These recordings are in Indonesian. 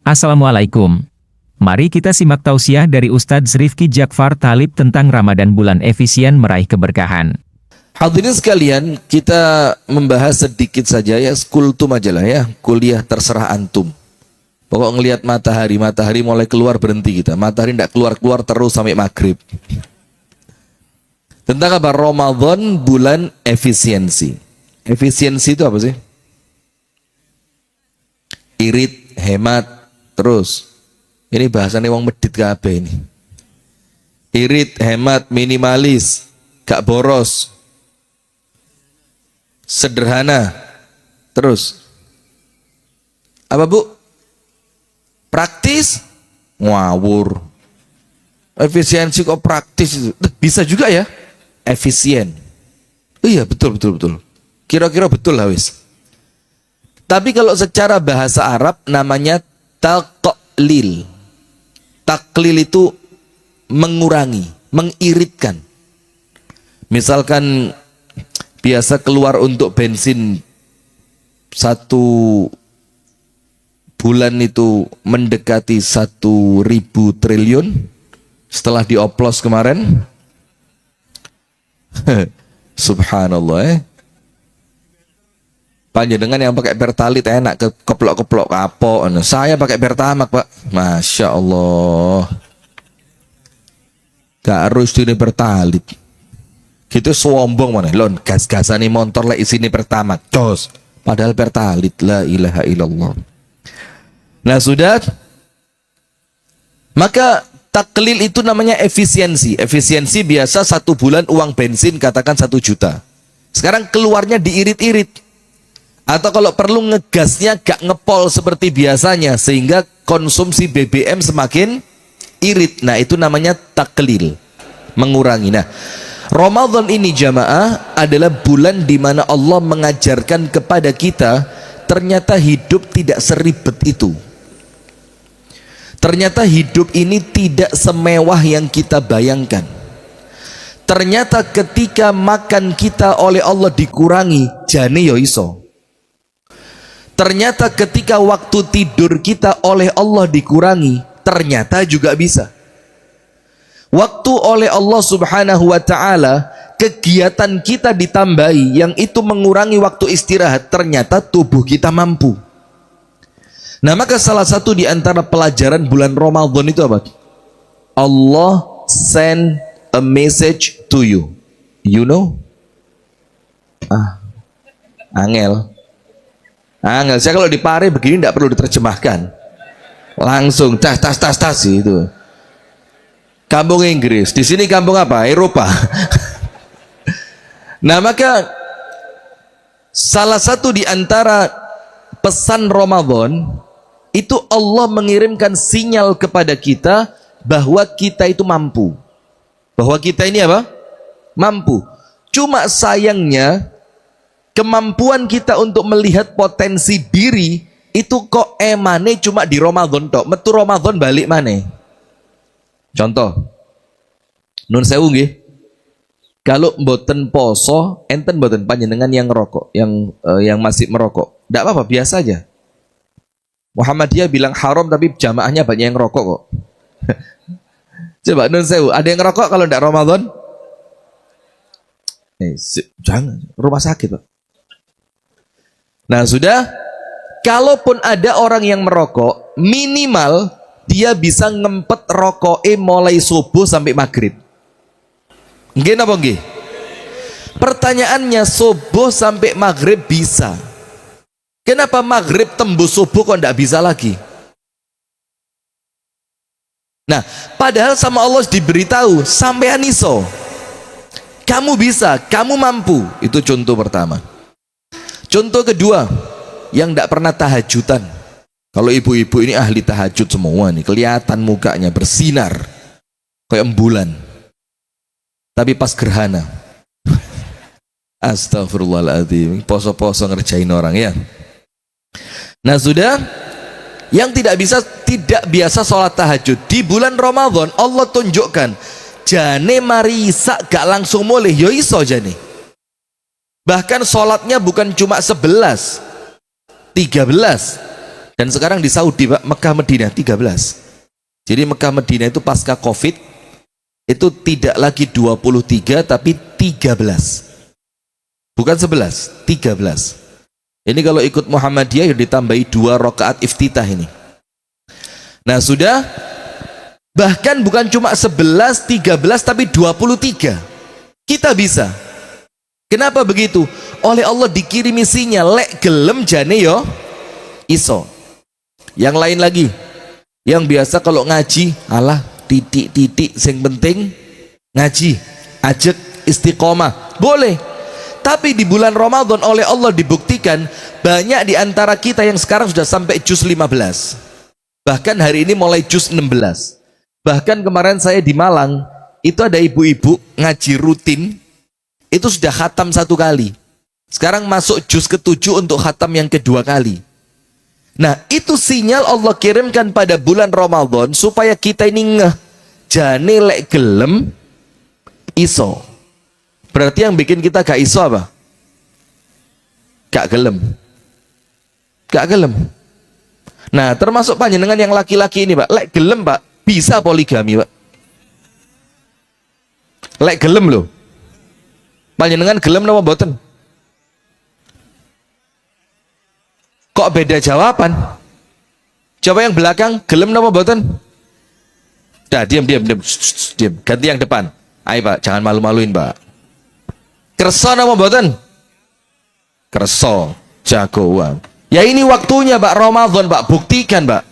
Assalamualaikum. Mari kita simak tausiah dari Ustadz Rifki Jakfar Talib tentang Ramadan bulan efisien meraih keberkahan. Hadirin sekalian, kita membahas sedikit saja ya, kultum aja lah ya, kuliah terserah antum. Pokok ngelihat matahari mulai keluar berhenti kita. Matahari tidak keluar terus sampai maghrib. Tentang apa? Ramadan bulan efisiensi. Efisiensi itu apa sih? Irit, hemat, terus. Ini bahasannya wong medit kabeh ini. Irit, hemat, minimalis, gak boros, sederhana, terus. Apa bu? Praktis, ngawur. Efisiensi kok praktis itu? Bisa juga ya, efisien. Iya betul. Kira-kira betul lah wis. Tapi kalau secara bahasa Arab namanya taqlil. Taklil itu mengurangi, mengiritkan. Misalkan biasa keluar untuk bensin 1 bulan itu mendekati 1.000 triliun. Setelah dioplos kemarin, subhanallah panjenengan yang pakai Pertalite enak ke keplok-keplok kapok. Saya pakai Pertamax pak, masya Allah. Gak harus ini Pertalite. Gitu sombong mana? Lon gas-gasan nih motor lah isini Pertamax, cos. Padahal Pertalite, la ilaha illallah. Nah sudah, maka taklil itu namanya efisiensi. Efisiensi biasa 1 bulan uang bensin katakan 1 juta. Sekarang keluarnya diirit-irit. Atau kalau perlu ngegasnya gak ngepol seperti biasanya sehingga konsumsi BBM semakin irit. Nah itu namanya taklil, mengurangi. Nah Ramadan ini jamaah adalah bulan di mana Allah mengajarkan kepada kita ternyata hidup tidak seribet itu. Ternyata hidup ini tidak semewah yang kita bayangkan. Ternyata ketika makan kita oleh Allah dikurangi, jane yo iso. Ternyata ketika waktu tidur kita oleh Allah dikurangi, ternyata juga bisa. Waktu oleh Allah subhanahu wa ta'ala, kegiatan kita ditambahi, yang itu mengurangi waktu istirahat, ternyata tubuh kita mampu. Nah maka salah satu di antara pelajaran bulan Ramadan itu apa? Allah send a message to you. You know? Angel. Saya kalau di Pare begini tidak perlu diterjemahkan, langsung tas itu. Kampung Inggris, di sini kampung apa? Eropa. Nah maka salah satu di antara pesan Ramadan itu Allah mengirimkan sinyal kepada kita bahwa kita itu mampu, bahwa kita ini apa? Mampu. Cuma sayangnya kemampuan kita untuk melihat potensi diri itu kok emane cuma di Ramadan tok. Metu Ramadan balik mana? Contoh, nun sewu nggih. Kalau mboten poso, enten mboten panjenengan yang ngerokok, yang masih merokok. Enggak apa-apa, biasa aja. Muhammadiyah bilang haram tapi jamaahnya banyak yang ngerokok kok. Coba nun sewu, ada yang ngerokok kalau enggak Ramadan? Jangan, rumah sakit, Pak. Nah sudah, kalaupun ada orang yang merokok, minimal dia bisa ngempet rokoknya mulai subuh sampai maghrib. Nggih napa nggih? Pertanyaannya, subuh sampai maghrib bisa. Kenapa maghrib tembus subuh kok ndak bisa lagi? Nah, padahal sama Allah diberitahu sampean iso. Kamu bisa, kamu mampu. Itu contoh pertama. Contoh kedua, yang tidak pernah tahajudan. Kalau ibu-ibu ini ahli tahajud semua nih, kelihatan mukanya bersinar kayak bulan. Tapi pas gerhana, astagfirullahaladzim, poso-poso ngerjain orang ya. Nah sudah, yang tidak biasa sholat tahajud di bulan Ramadan, Allah tunjukkan jane mari isak gak langsung mulai, yo iso jane. Bahkan sholatnya bukan cuma 11, 13, Dan sekarang di Saudi Pak, Mekah Madinah 13. Jadi Mekah Madinah itu pasca Covid itu tidak lagi 23 tapi 13. Bukan 11, 13. Ini kalau ikut Muhammadiyah ya ditambahi 2 rakaat iftitah ini. Nah sudah, bahkan bukan cuma 11, 13 tapi 23. Kita bisa. Kenapa begitu? Oleh Allah dikirimi sinyal, lek gelem jane yo iso. Yang lain lagi, yang biasa kalau ngaji, alah titik-titik sing penting ngaji, ajak istiqomah, boleh. Tapi di bulan Ramadan oleh Allah dibuktikan banyak di antara kita yang sekarang sudah sampai juz 15. Bahkan hari ini mulai juz 16. Bahkan kemarin saya di Malang, itu ada ibu-ibu ngaji rutin, itu sudah khatam 1 kali. Sekarang masuk juz ke-7 untuk khatam yang kedua kali. Nah itu sinyal Allah kirimkan pada bulan Ramadan supaya kita ini ngeh, jane lek gelem iso. Berarti yang bikin kita gak iso apa? Gak gelem. Gak gelem. Nah termasuk panjenengan yang laki-laki ini Pak, lek gelem Pak, bisa poligami Pak. Lek gelem loh. Panjenengan gelem napa mboten? Kok beda jawaban? Coba yang belakang, gelem napa mboten? Dah, diam. Ganti yang depan. Ayo Pak, jangan malu-maluin Pak. Kerso napa mboten? Kerso, jagoan. Ya ini waktunya Pak, Ramadan Pak, buktikan Pak.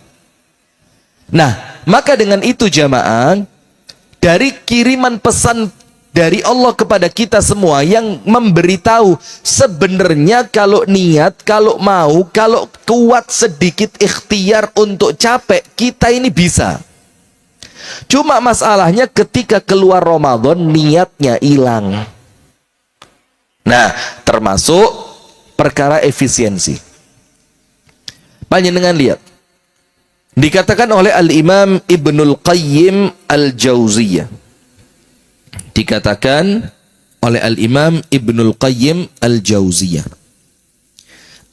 Nah, maka dengan itu jamaah, dari kiriman pesan dari Allah kepada kita semua yang memberitahu sebenarnya kalau niat, kalau mau, kalau kuat sedikit ikhtiar untuk capek, kita ini bisa. Cuma masalahnya ketika keluar Ramadan niatnya hilang. Nah, termasuk perkara efisiensi. Panjenengan lihat. Dikatakan oleh Al-Imam Ibnul Qayyim Al-Jauziyah. Dikatakan oleh Al-Imam Ibnul Qayyim Al-Jauziyah.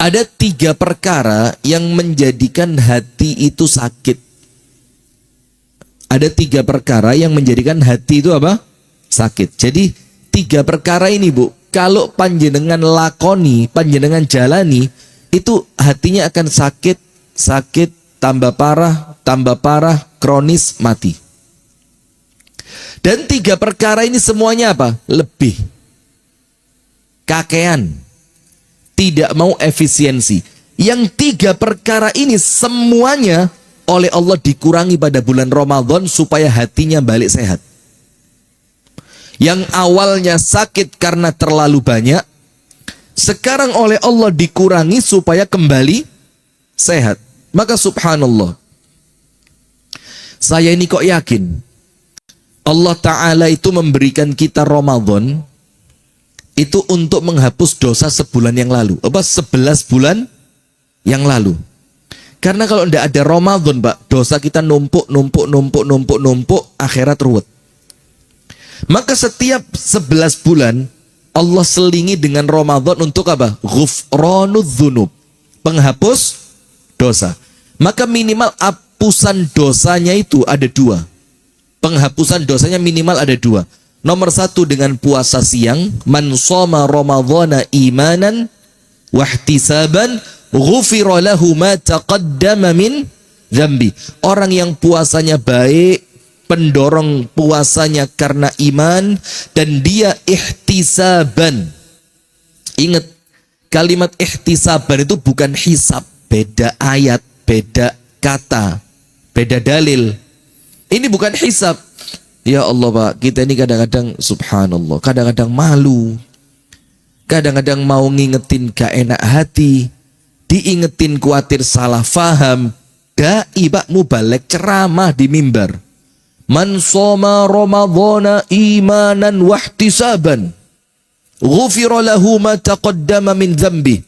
Ada 3 perkara yang menjadikan hati itu sakit. Ada 3 perkara yang menjadikan hati itu apa? Sakit. Jadi 3 perkara ini Bu, kalau panjenengan lakoni, panjenengan jalani, itu hatinya akan sakit, tambah parah, kronis, mati. Dan 3 perkara ini semuanya apa? Lebih. Kakean. Tidak mau efisiensi. Yang 3 perkara ini semuanya oleh Allah dikurangi pada bulan Ramadan supaya hatinya balik sehat. Yang awalnya sakit karena terlalu banyak, sekarang oleh Allah dikurangi supaya kembali sehat. Maka subhanallah, saya ini kok yakin Allah Ta'ala itu memberikan kita Ramadan itu untuk menghapus dosa sebulan yang lalu. 11 bulan yang lalu. Karena kalau tidak ada Ramadan Pak, dosa kita numpuk, akhirat ruwet. Maka setiap 11 bulan Allah selingi dengan Ramadan untuk apa? Ghufranud dzunub, penghapus dosa. Maka minimal hapusan dosanya itu ada 2. Penghapusan dosanya minimal ada 2. Nomor 1 dengan puasa siang, man shoma ramadhana imanan wahtisaban ghufira lahu ma taqaddama min dzambi. Orang yang puasanya baik, pendorong puasanya karena iman, dan dia ihtisaban. Ingat, kalimat ihtisaban itu bukan hisab, beda ayat, beda kata, beda dalil. Ini bukan hisab. Ya Allah Pak, kita ini kadang-kadang subhanallah, kadang-kadang malu, kadang-kadang mau ngingetin gak enak hati, diingetin khawatir salah faham. Dai Pak mubalek ceramah di mimbar, man shoma ramadhana imanan wahtisaban ghufira lahu ma taqaddama min dzambi.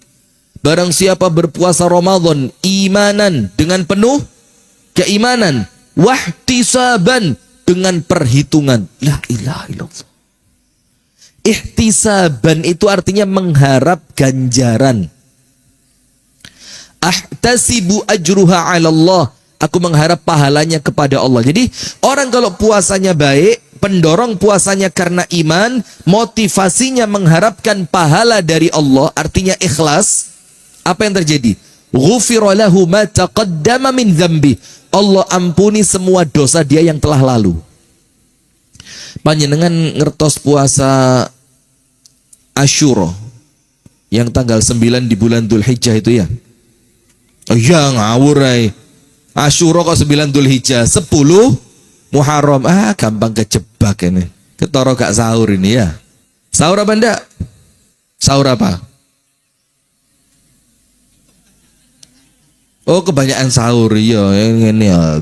Barang siapa berpuasa Ramadan imanan, dengan penuh keimanan, wahtisaban, dengan perhitungan. La ilaha illallah. Ihtisaban itu artinya mengharap ganjaran. Ahtasibu ajruha 'ala Allah. Aku mengharap pahalanya kepada Allah. Jadi orang kalau puasanya baik, pendorong puasanya karena iman, motivasinya mengharapkan pahala dari Allah, artinya ikhlas, apa yang terjadi? Ghufira lahu ma taqaddama min dzambi. Allah ampuni semua dosa dia yang telah lalu. Panjenengan ngertos puasa Asyura yang tanggal 9 di bulan Dzulhijjah itu ya? Oh iya, ngawur ay. Asyura kok 9 Dzulhijjah, 10 Muharram. Gampang kejebak ini. Ketoro gak sahur ini ya. Sahur apa ndak? Sahur apa? Oh, kebanyakan sahur ya. Ini ya.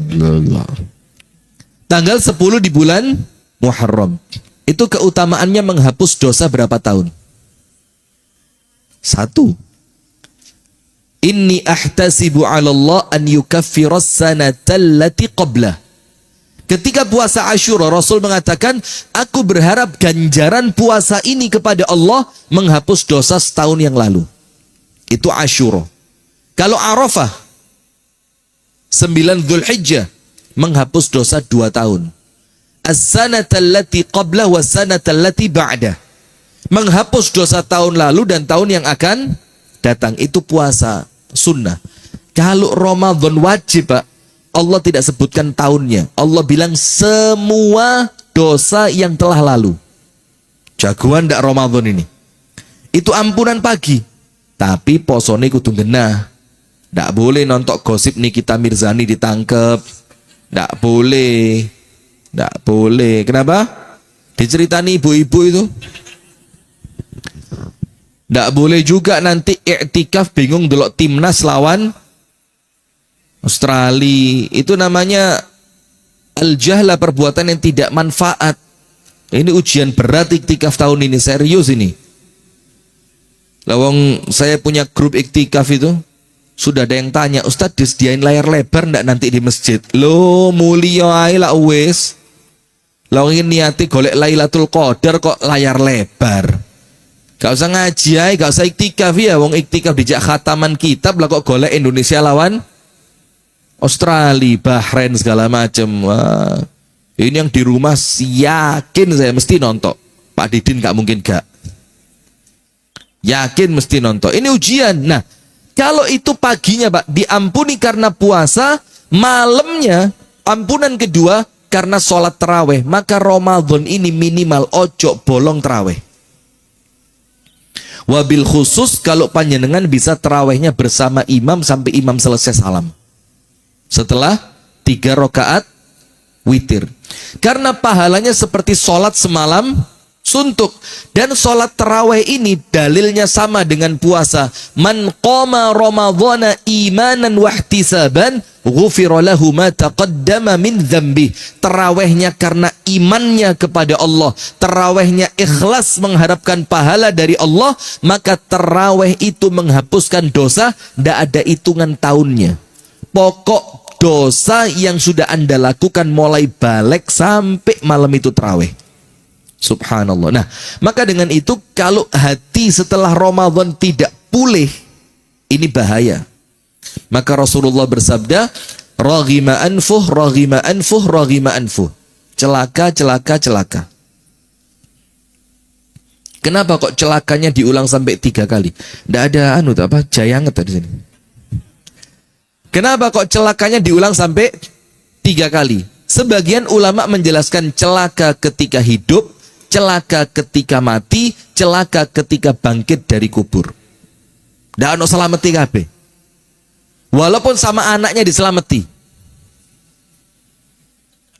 Tanggal 10 di bulan Muharram. Itu keutamaannya menghapus dosa berapa tahun? 1. Inni ahtasibu 'ala Allah an yukaffiras sanatal lati qablah. Ketika puasa Asyura, Rasul mengatakan, aku berharap ganjaran puasa ini kepada Allah menghapus dosa setahun yang lalu. Itu Asyura. Kalau Arafah 9 Dzulhijjah menghapus dosa 2 tahun. As-sanatal lati qablah was sanatal lati ba'dah. Menghapus dosa tahun lalu dan tahun yang akan datang. Itu puasa sunnah. Kalau Ramadan wajib, Pak, Allah tidak sebutkan tahunnya. Allah bilang semua dosa yang telah lalu. Jagoan ndak Ramadan ini. Itu ampunan pagi. Tapi posone kudu genah. Ndak boleh nonton gosip Nikita Mirzani ditangkep. Ndak boleh. Ndak boleh. Kenapa? Diceritani ibu-ibu itu. Nggak boleh juga nanti iktikaf bingung delok timnas lawan Australia. Itu namanya al-jahla, perbuatan yang tidak manfaat. Ini ujian berat iktikaf tahun ini, serius ini. Lawang saya punya grup iktikaf itu, sudah ada yang tanya, Ustadz disediain layar lebar ndak nanti di masjid? Lo mulia ae lah wis. Lawang ini niati golek Lailatul Qadar kok layar lebar. Gak usah ngaji aja, gak usah iktikaf ya. Wong iktikaf dijak khataman kitab lah kok golek Indonesia lawan Australia, Bahrain segala macem. Wah, ini yang di rumah yakin saya mesti nonton. Pak Didin gak mungkin gak. Yakin mesti nonton. Ini ujian. Nah, kalau itu paginya Pak diampuni karena puasa, malamnya ampunan kedua karena sholat taraweh. Maka Ramadan ini minimal ojo bolong taraweh. Wabil khusus kalau panjenengan bisa terawihnya bersama imam sampai imam selesai salam. Setelah 3 rakaat witir. Karena pahalanya seperti sholat semalam suntuk. Dan sholat terawih ini dalilnya sama dengan puasa. Man qama ramadhana imanan wahtisaban ghufira lahu ma taqaddama min dzambi. Terawihnya karena imannya kepada Allah, terawihnya ikhlas mengharapkan pahala dari Allah, maka terawih itu menghapuskan dosa, tidak ada hitungan tahunnya. Pokok dosa yang sudah Anda lakukan mulai balik sampai malam itu terawih. Subhanallah. Nah, maka dengan itu kalau hati setelah Ramadan tidak pulih, ini bahaya. Maka Rasulullah bersabda, raghima anfuh, raghima anfuh, raghima anfuh. Celaka, celaka, celaka. Kenapa kok celakanya diulang sampai 3 kali? Tidak ada jayanget di sini. Kenapa kok celakanya diulang sampai 3 kali? Sebagian ulama menjelaskan celaka ketika hidup, celaka ketika mati, celaka ketika bangkit dari kubur. Tidak ada selamati kabeh. Walaupun sama anaknya diselamati.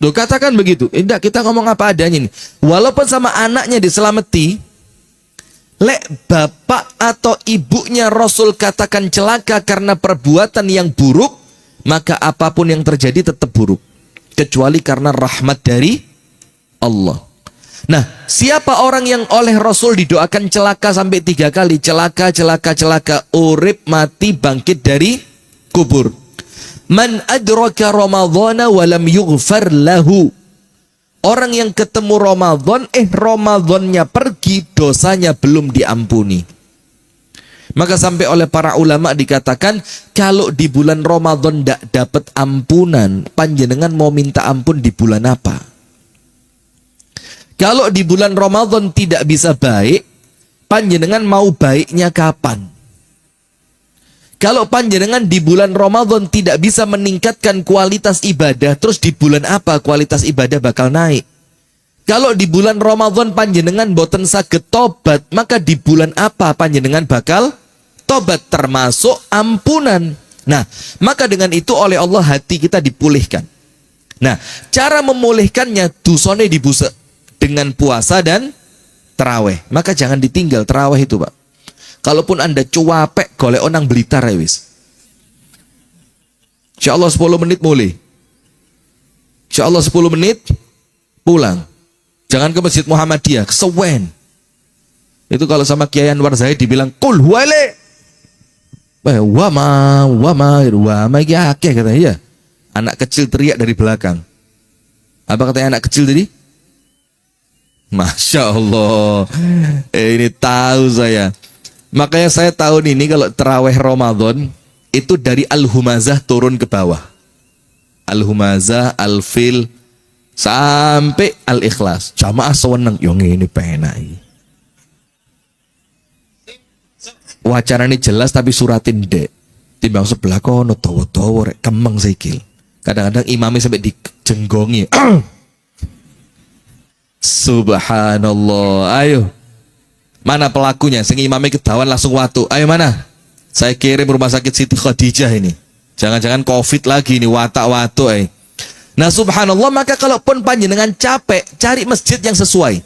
Loh, katakan begitu. Enggak, kita ngomong apa adanya nih. Walaupun sama anaknya diselamati, lek bapak atau ibunya Rasul katakan celaka karena perbuatan yang buruk, maka apapun yang terjadi tetap buruk. Kecuali karena rahmat dari Allah. Nah, siapa orang yang oleh Rasul didoakan celaka sampai 3 kali? Celaka, celaka, celaka. Urip, mati, bangkit dari kubur. Man adraka Ramadhana walam yughfar lahu. Orang yang ketemu Ramadan, Ramadannya pergi, dosanya belum diampuni. Maka sampai oleh para ulama dikatakan, kalau di bulan Ramadan tidak dapat ampunan, panjenengan mau minta ampun di bulan apa? Kalau di bulan Ramadan tidak bisa baik, panjenengan mau baiknya kapan? Kalau panjenengan di bulan Ramadan tidak bisa meningkatkan kualitas ibadah, terus di bulan apa kualitas ibadah bakal naik? Kalau di bulan Ramadan panjenengan boten saged tobat, maka di bulan apa panjenengan bakal tobat, termasuk ampunan. Nah, maka dengan itu oleh Allah hati kita dipulihkan. Nah, cara memulihkannya dusone dibusek dengan puasa dan terawih. Maka jangan ditinggal terawih itu, Pak. Kalaupun Anda cuapek golek onang Blitar ya wis. Insyaallah 10 menit mulai. Insyaallah 10 menit pulang. Jangan ke Masjid Muhammadiyah, kesewen. Itu kalau sama Kiai Anwar Zaid dibilang kul huwale. Wama iki akeh katanya ya. Anak kecil teriak dari belakang. Apa katanya anak kecil tadi? Masya Allah. Ini tahu saya. Makanya saya tahun ini kalau terawih Ramadan itu dari Al-Humazah turun ke bawah. Al-Humazah, Al-Fil sampai Al-Ikhlas. Jamaah sewenang yang ini penai. Wacananya jelas tapi suratin dek. Timbang sebelah kono dawa-dawa rek kemeng sikil. Kadang-kadang imamnya sampai dijenggongi. Subhanallah. Ayo. Mana pelakunya? Sing imamnya ketahuan langsung watu. Ayo mana? Saya kirim rumah sakit Siti Khadijah ini. Jangan-jangan COVID lagi ini watak-watu Nah subhanallah, maka kalaupun panjenengan capek, cari masjid yang sesuai.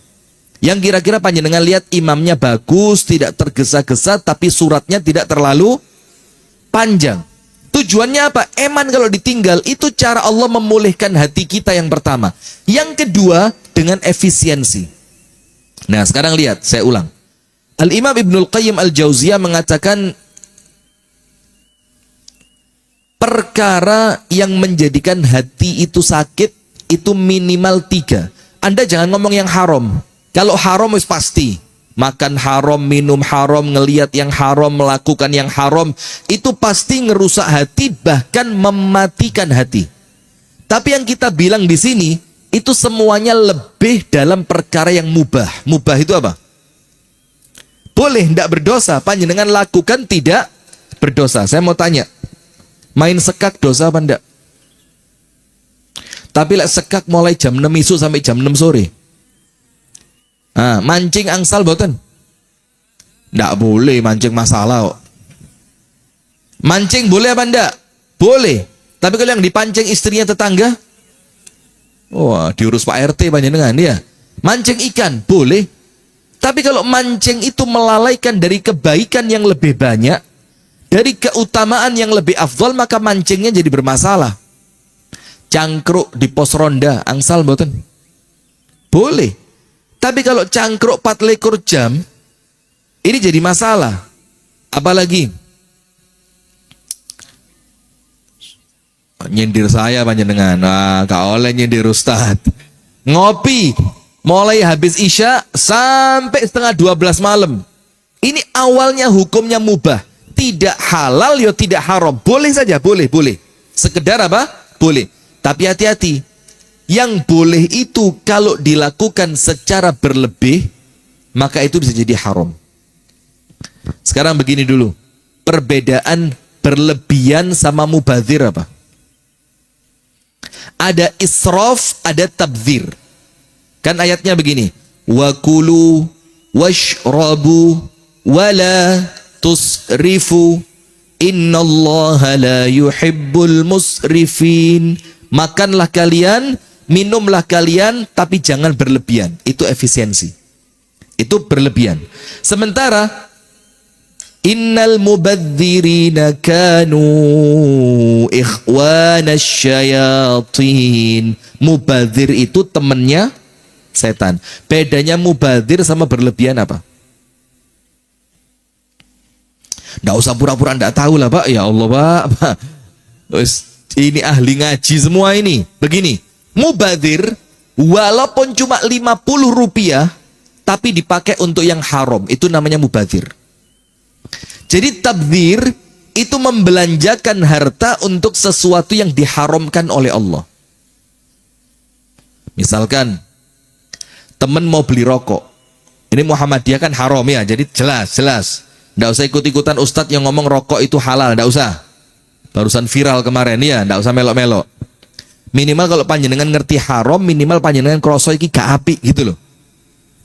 Yang kira-kira panjenengan lihat imamnya bagus, tidak tergesa-gesa, tapi suratnya tidak terlalu panjang. Tujuannya apa? Eman kalau ditinggal, itu cara Allah memulihkan hati kita yang pertama. Yang kedua, dengan efisiensi. Nah sekarang lihat, saya ulang. Al-Imam Ibnul Qayyim Al-Jauziyah mengatakan, perkara yang menjadikan hati itu sakit itu minimal 3. Anda jangan ngomong yang haram. Kalau haram wis pasti. Makan haram, minum haram, ngelihat yang haram, melakukan yang haram, itu pasti ngerusak hati, bahkan mematikan hati. Tapi yang kita bilang di sini itu semuanya lebih dalam perkara yang mubah. Mubah itu apa? Boleh, tidak berdosa. Panjenengan lakukan tidak berdosa. Saya mau tanya, main sekak dosa apa enggak? Tapi lek sekak mulai jam 6 isu sampai jam 6 sore. Mancing angsal boten? Enggak boleh, mancing masalah kok. Mancing boleh apa enggak? Boleh. Tapi kalau yang dipancing istrinya tetangga? Wah, diurus Pak RT panjenengan ya. Mancing ikan boleh. Tapi kalau mancing itu melalaikan dari kebaikan yang lebih banyak, dari keutamaan yang lebih afdal, maka mancingnya jadi bermasalah. Cangkruk di pos ronda, angsal boten? Boleh. Tapi kalau cangkruk 24 jam, ini jadi masalah. Apalagi nyindir saya panjenengan. Gak oleh nyindir Ustad. Ngopi mulai habis Isya sampai setengah 12 malam. Ini awalnya hukumnya mubah. Tidak halal ya tidak haram. Boleh saja, boleh. Sekedar apa? Boleh. Tapi hati-hati. Yang boleh itu kalau dilakukan secara berlebih, maka itu bisa jadi haram. Sekarang begini dulu. Perbedaan berlebihan sama mubadzir apa? Ada israf, ada tabdzir. Kan ayatnya begini. Wa kulu washrabu wala tusrifu innallaha la yuhibbul musrifin. Makanlah kalian, minumlah kalian, tapi jangan berlebihan. Itu efisiensi. Itu berlebihan. Sementara innal mubadzirina kanu ikhwanas syayatin. Mubadzir itu temannya setan. Bedanya mubadzir sama berlebihan apa? Nggak usah pura-pura nggak tahu lah Pak. Ya Allah Pak. Ini ahli ngaji semua ini. Begini, mubadzir walaupun cuma 50 rupiah tapi dipakai untuk yang haram, itu namanya mubadzir. Jadi tabdzir itu membelanjakan harta untuk sesuatu yang diharamkan oleh Allah. Misalkan temen mau beli rokok. Ini Muhammadiyah kan haram ya, jadi jelas. Nggak usah ikut-ikutan ustadz yang ngomong rokok itu halal, nggak usah. Barusan viral kemarin ya, nggak usah melok-melok. Minimal kalau panjenengan ngerti haram, minimal panjenengan kroso iki gak apik gitu loh.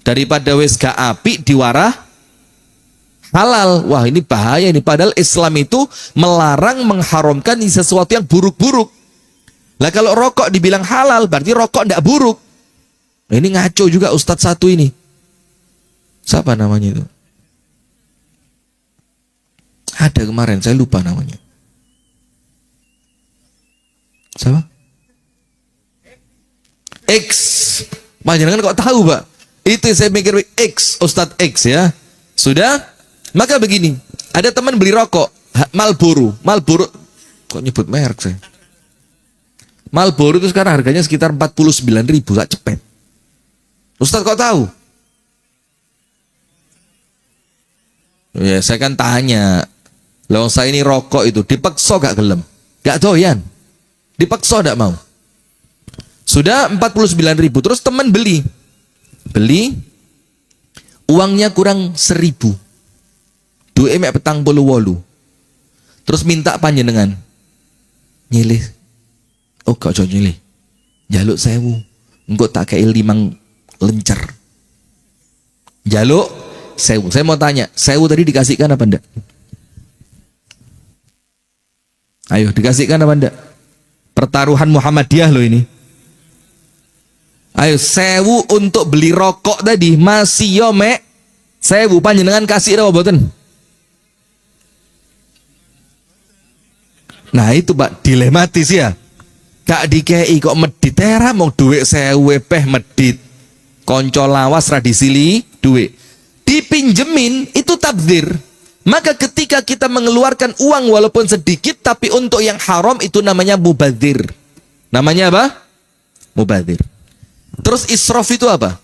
Daripada wis gak apik diwarah halal. Wah, ini bahaya ini. Padahal Islam itu melarang, mengharamkan sesuatu yang buruk-buruk. Lah kalau rokok dibilang halal, berarti rokok ndak buruk. Ini ngaco juga ustadz satu ini. Siapa namanya itu? Ada kemarin, saya lupa namanya. Siapa? X. Panjenengan kok tahu, Pak? Itu saya mikir X, Ustadz X ya. Sudah? Maka begini, ada teman beli rokok, Marlboro, kok nyebut merek saya? Marlboro itu sekarang harganya sekitar 49.000, tak cepet. Ustadz kok tahu? Ya, saya kan tanya. Lah saya ini rokok itu dipaksa gak gelem? Gak doyan. Dipaksa gak mau. Sudah 49.000, terus teman beli. Uangnya kurang 1.000. Duit mek petang puluh wolu. Terus minta panjenengan. Nyilih. Oh gak cocok nyilih. Jaluk 1.000. Engko tak kei 5 lencer. Jaluk 1.000. Saya mau tanya, 1.000 tadi dikasihkan apa enggak? Ayo, dikasihkan apa enggak? Pertaruhan Muhammadiyah loh ini. Ayo, 1.000 untuk beli rokok tadi masih yo mek 1.000 panjenengan kasih apa boten? Nah itu Pak, dilematis ya. Gak dikei kok medit era mau duit 1.000 peh medit. Konco lawas radisili duit. Dipinjemin itu tabdzir. Maka ketika kita mengeluarkan uang walaupun sedikit tapi untuk yang haram itu namanya mubadzir. Namanya apa? Mubadzir. Terus israf itu apa?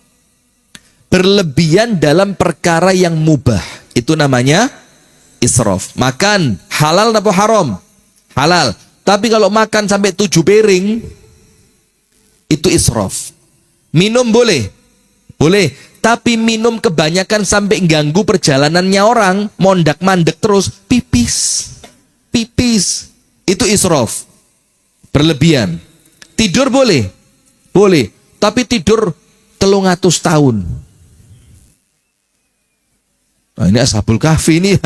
Berlebihan dalam perkara yang mubah. Itu namanya israf. Makan halal atau haram? Halal. Tapi kalau makan sampai 7 piring itu israf. Minum boleh? Boleh. Tapi minum kebanyakan sampai ganggu perjalanannya orang, mondak-mandek terus, pipis. Itu israf. Berlebihan. Tidur boleh? Boleh. Tapi tidur 300 tahun. Nah, ini Ashabul Kahfi ini.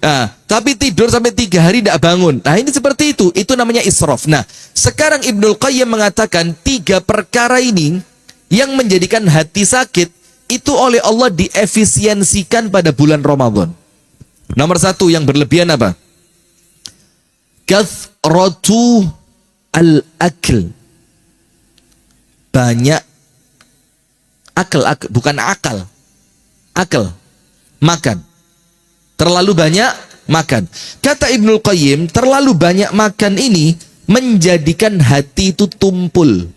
Nah, tapi tidur sampai 3 hari tidak bangun. Nah, ini seperti itu. Itu namanya israf. Nah, sekarang Ibnul Qayyim mengatakan 3 perkara ini yang menjadikan hati sakit itu oleh Allah diefisiensikan pada bulan Ramadan. Nomor 1 yang berlebihan apa? Kathratu al-akl. Banyak akal, bukan akal. Akal. Makan. Terlalu banyak makan. Kata Ibnul Qayyim, terlalu banyak makan ini menjadikan hati itu tumpul.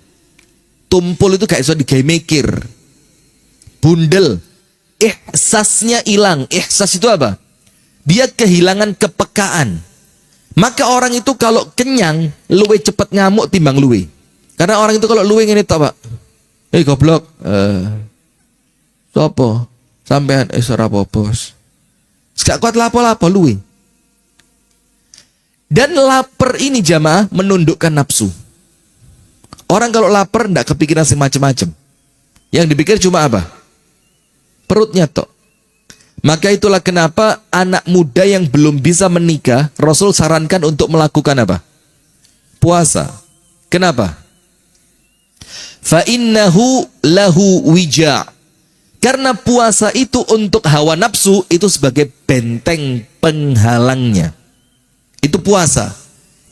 Tumpul itu kayak sudah digawe mikir. Bundel. Ihsasnya hilang. Ihsas itu apa? Dia kehilangan kepekaan. Maka orang itu kalau kenyang, luwe cepet ngamuk timbang luwe. Karena orang itu kalau luwe ngene tok, Pak. Goblok. Sopo? Sampean ora apa-apa, Bos. Gak kuat lapo-lapo luwe. Dan lapar ini jamaah menundukkan nafsu. Orang kalau lapar ndak kepikiran semacam-macam. Yang dipikir cuma apa? Perutnya tok. Maka itulah kenapa anak muda yang belum bisa menikah, Rasul sarankan untuk melakukan apa? Puasa. Kenapa? Fa innahu lahu wija'. Karena puasa itu untuk hawa nafsu itu sebagai benteng penghalangnya. Itu puasa.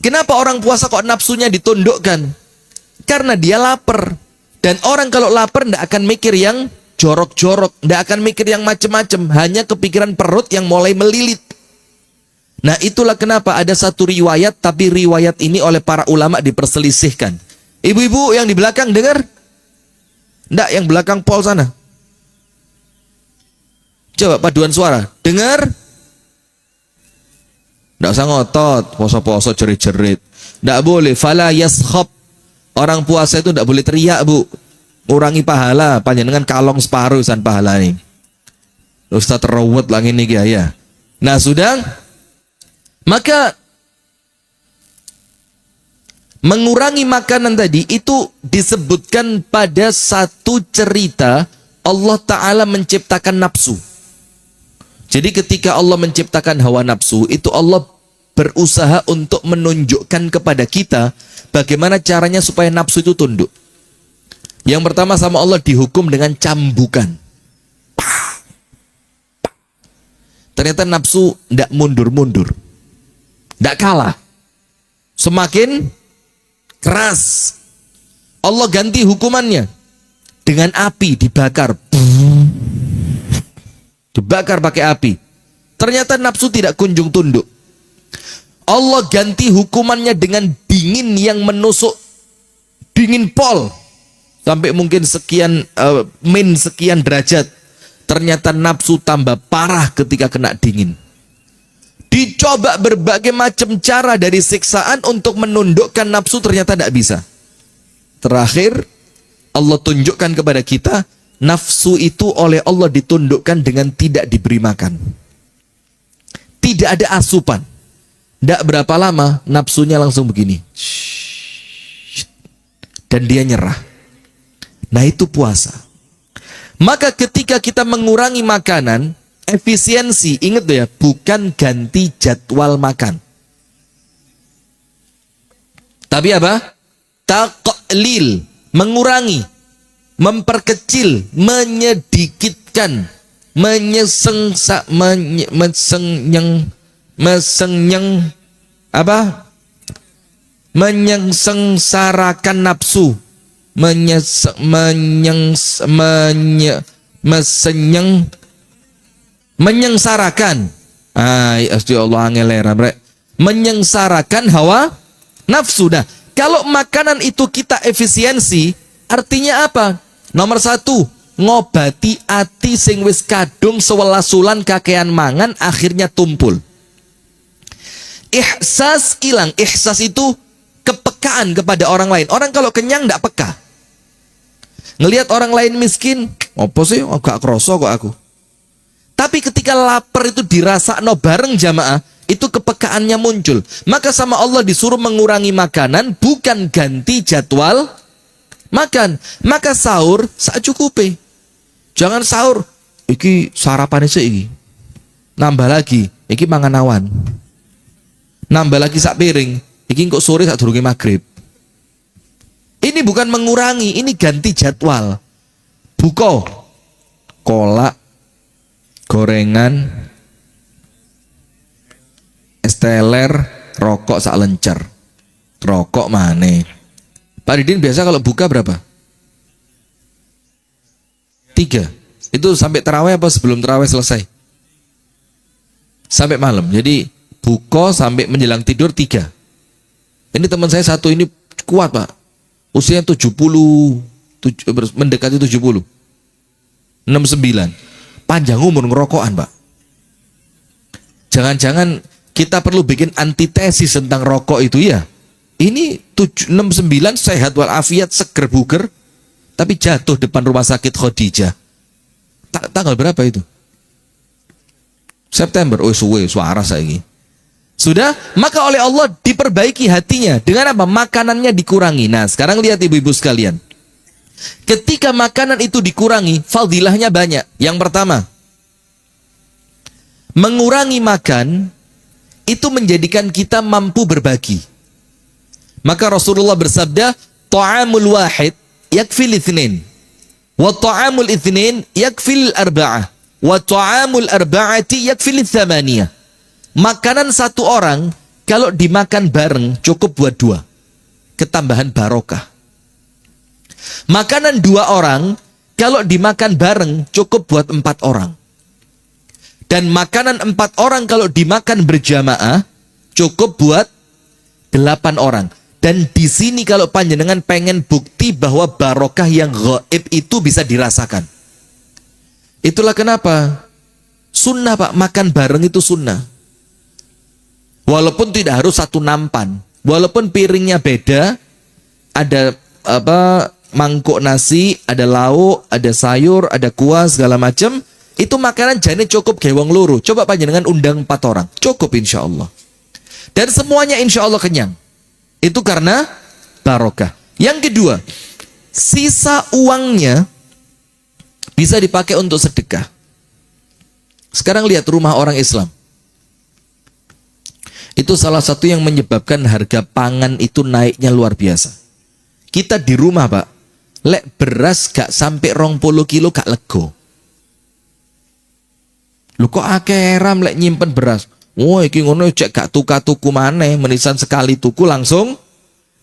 Kenapa orang puasa kok nafsunya ditundukkan? Karena dia lapar. Dan orang kalau lapar tidak akan mikir yang jorok-jorok, tidak akan mikir yang macam-macam, hanya kepikiran perut yang mulai melilit. Nah, itulah kenapa ada satu riwayat, tapi riwayat ini oleh para ulama diperselisihkan. Ibu-ibu yang di belakang dengar? Tidak, yang belakang pol sana. Coba paduan suara. Dengar? Nggak usah ngotot, poso-poso jerit-jerit. Nggak boleh. Fala yaskhab. Orang puasa itu nggak boleh teriak, Bu. Ngurangi pahala. Panjenengan kalong separuh san pahala nih. Ustaz rawat lagi nih ya. Nah sudah. Maka mengurangi makanan tadi itu disebutkan pada satu cerita Allah Ta'ala menciptakan nafsu. Jadi ketika Allah menciptakan hawa nafsu, itu Allah berusaha untuk menunjukkan kepada kita bagaimana caranya supaya nafsu itu tunduk. Yang pertama sama Allah dihukum dengan cambukan. Ternyata nafsu tidak mundur-mundur. Tidak kalah. Semakin keras. Allah ganti hukumannya dengan api dibakar. Dibakar pakai api. Ternyata nafsu tidak kunjung tunduk. Allah ganti hukumannya dengan dingin yang menusuk. Dingin pol. Sampai mungkin sekian sekian derajat. Ternyata nafsu tambah parah ketika kena dingin. Dicoba berbagai macam cara dari siksaan untuk menundukkan nafsu, ternyata tidak bisa. Terakhir Allah tunjukkan kepada kita, nafsu itu oleh Allah ditundukkan dengan tidak diberi makan. Tidak ada asupan. Tidak berapa lama nafsunya langsung begini. Dan dia nyerah. Nah itu puasa. Maka ketika kita mengurangi makanan, efisiensi, ingat ya, bukan ganti jadwal makan. Tapi apa? Taqlil, mengurangi, memperkecil, menyedikitkan, menyengsarakan nafsu, menyengsarakan. Allah angeleran, menyengsarakan hawa nafsu. Nah, kalau makanan itu kita efisiensi, artinya apa? Nomor satu, ngobati ati sing wis kadung sewelasulan kakean mangan akhirnya tumpul. Ihsas hilang. Ihsas itu kepekaan kepada orang lain. Orang kalau kenyang ndak peka. Ngelihat orang lain miskin, apa sih? Oh, gak kroso kok aku. Tapi ketika lapar itu dirasakno bareng jamaah, itu kepekaannya muncul. Maka sama Allah disuruh mengurangi makanan, bukan ganti jadwal makan. Maka sahur sak cukupe. Jangan sahur, iki sarapan iki. Nambah lagi, iki mangan awan. Nambah lagi sak piring, iki kok sore sak durunge maghrib. Ini bukan mengurangi, ini ganti jadwal. Buko, kolak, gorengan, es teler, rokok sak lencer. Rokok mana? Pak Didin biasa kalau buka berapa? 3. Itu sampai tarawih apa sebelum tarawih selesai? Sampai malam. Jadi buka sampai menjelang tidur 3. Ini teman saya satu ini kuat, Pak. Usianya 70, mendekati 70. 69. Panjang umur ngerokokan, Pak. Jangan-jangan kita perlu bikin antitesis tentang rokok itu ya. Ini 69 sehat walafiat, seger buger, tapi jatuh depan rumah sakit Khadijah. Tanggal berapa itu? September. Oh, suwe suara saya ini. Sudah, maka oleh Allah diperbaiki hatinya. Dengan apa? Makanannya dikurangi. Nah, sekarang lihat ibu-ibu sekalian. Ketika makanan itu dikurangi, fadilahnya banyak. Yang pertama, mengurangi makan itu menjadikan kita mampu berbagi. Maka Rasulullah bersabda, ta'amul wahid yakfil itsnin, wa ta'amul itsnin yakfil arba'ah, wa ta'amul arba'ati yakfil tsamaniyah. Makanan satu orang kalau dimakan bareng cukup buat 2, ketambahan barokah. Makanan 2 orang kalau dimakan bareng cukup buat 4 orang. Dan makanan 4 orang kalau dimakan berjamaah cukup buat 8 orang. Dan di sini kalau panjenengan pengen bukti bahwa barokah yang gaib itu bisa dirasakan. Itulah kenapa sunnah, Pak, makan bareng itu sunnah. Walaupun tidak harus satu nampan, walaupun piringnya beda, ada mangkuk nasi, ada lauk, ada sayur, ada kuah segala macam, itu makanan jane cukup gewong loro. Coba panjenengan undang 4 orang, cukup insya Allah. Dan semuanya insya Allah kenyang. Itu karena barokah. Yang kedua, sisa uangnya bisa dipakai untuk sedekah. Sekarang lihat rumah orang Islam. Itu salah satu yang menyebabkan harga pangan itu naiknya luar biasa. Kita di rumah, Pak, lek beras gak sampai 20 kilo gak lego. Lu kok akeh ram lek nyimpen beras? Wah, iki ngono cek gak tuku maneh, menisan sekali tuku langsung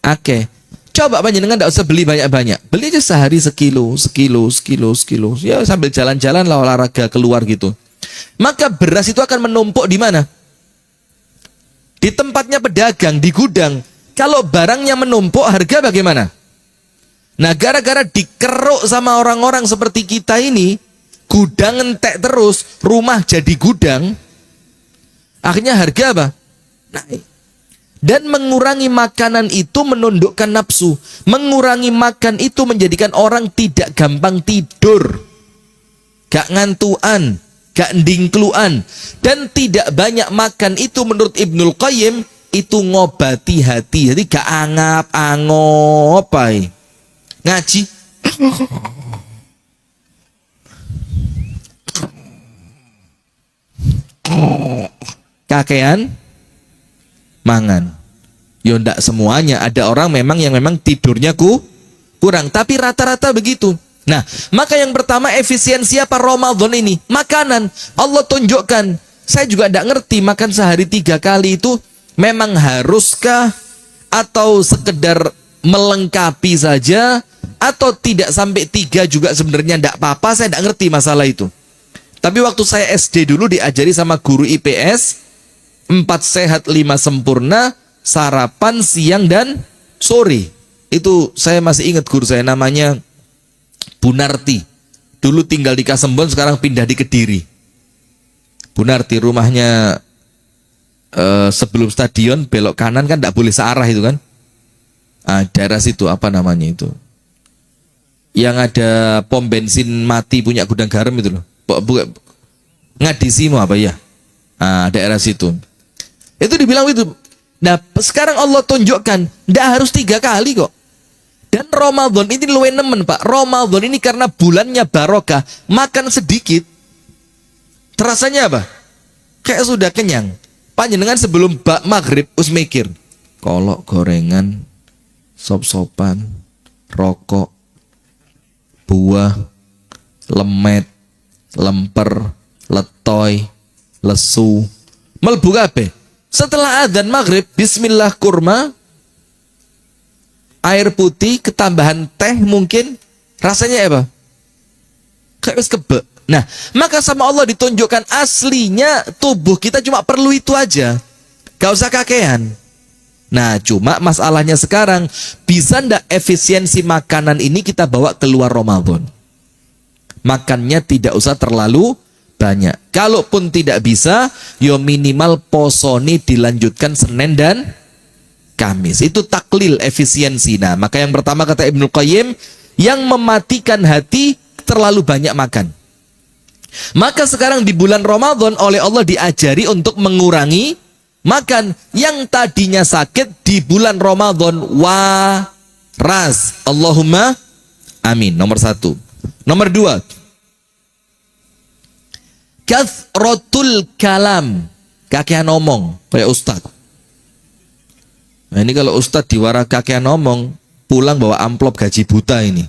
akeh. Coba panjenengan enggak usah beli banyak-banyak. Beli aja sehari sekilo. Ya sambil jalan-jalan lah, olahraga keluar gitu. Maka beras itu akan menumpuk di mana? Di tempatnya pedagang, di gudang. Kalau barangnya menumpuk, harga bagaimana? Nah, gara-gara dikeruk sama orang-orang seperti kita ini, gudang entek terus, rumah jadi gudang, akhirnya harga apa? Naik. Dan mengurangi makanan itu menundukkan nafsu. Mengurangi makan itu menjadikan orang tidak gampang tidur, gak ngantuan, gak ndingkluan. Dan tidak banyak makan itu menurut Ibnul Qayyim itu ngobati hati. Jadi gak angap-angop ae. Ngaji kakean mangan. Yo ndak semuanya, ada orang yang memang tidurnya kurang, tapi rata-rata begitu. Nah, maka yang pertama efisiensi apa Ramadan ini? Makanan. Allah tunjukkan. Saya juga ndak ngerti makan sehari 3 kali itu memang haruskah atau sekedar melengkapi saja, atau tidak sampai 3 juga sebenarnya ndak apa-apa. Saya ndak ngerti masalah itu. Tapi waktu saya SD dulu diajari sama guru IPS 4 sehat 5 sempurna, sarapan siang dan sore. Itu saya masih ingat guru saya namanya Bu Narti. Dulu tinggal di Kasembon, sekarang pindah di Kediri. Bu Narti rumahnya sebelum stadion belok kanan kan tidak boleh searah itu kan. Daerah situ apa namanya itu? Yang ada pom bensin mati punya gudang garam itu loh. Ngadisimu apa ya? Daerah situ. Itu dibilang itu. Nah, sekarang Allah tunjukkan, tidak harus 3 kali kok. Dan Ramadan ini luwe nemen, Pak. Ramadan ini karena bulannya barokah, makan sedikit, terasanya apa? Kayak sudah kenyang. Panjenengan sebelum maghrib us mikir, kolok gorengan, sop-sopan, rokok, buah, lemet, lemper, letoy, lesu, melbu kabeh. Setelah adzan maghrib, bismillah kurma, air putih, ketambahan teh mungkin, rasanya apa? Kayak wis kebek. Nah, maka sama Allah ditunjukkan aslinya tubuh kita cuma perlu itu aja. Gak usah kakean. Nah, cuma masalahnya sekarang, bisa ndak efisiensi makanan ini kita bawa keluar Ramadan? Makannya tidak usah terlalu banyak. Kalaupun tidak bisa, yo minimal posoni dilanjutkan Senin dan Kamis. Itu taklil efisiensi. Nah, maka yang pertama kata Ibnu Qayyim, yang mematikan hati terlalu banyak makan. Maka sekarang di bulan Ramadan oleh Allah diajari untuk mengurangi makan. Yang tadinya sakit di bulan Ramadan waras. Allahumma amin. Nomor 1. Nomor 2, kathratul kalam, kakean ngomong kayak ustad. Nah, ini kalau ustad diwara kakean ngomong, pulang bawa amplop gaji buta ini.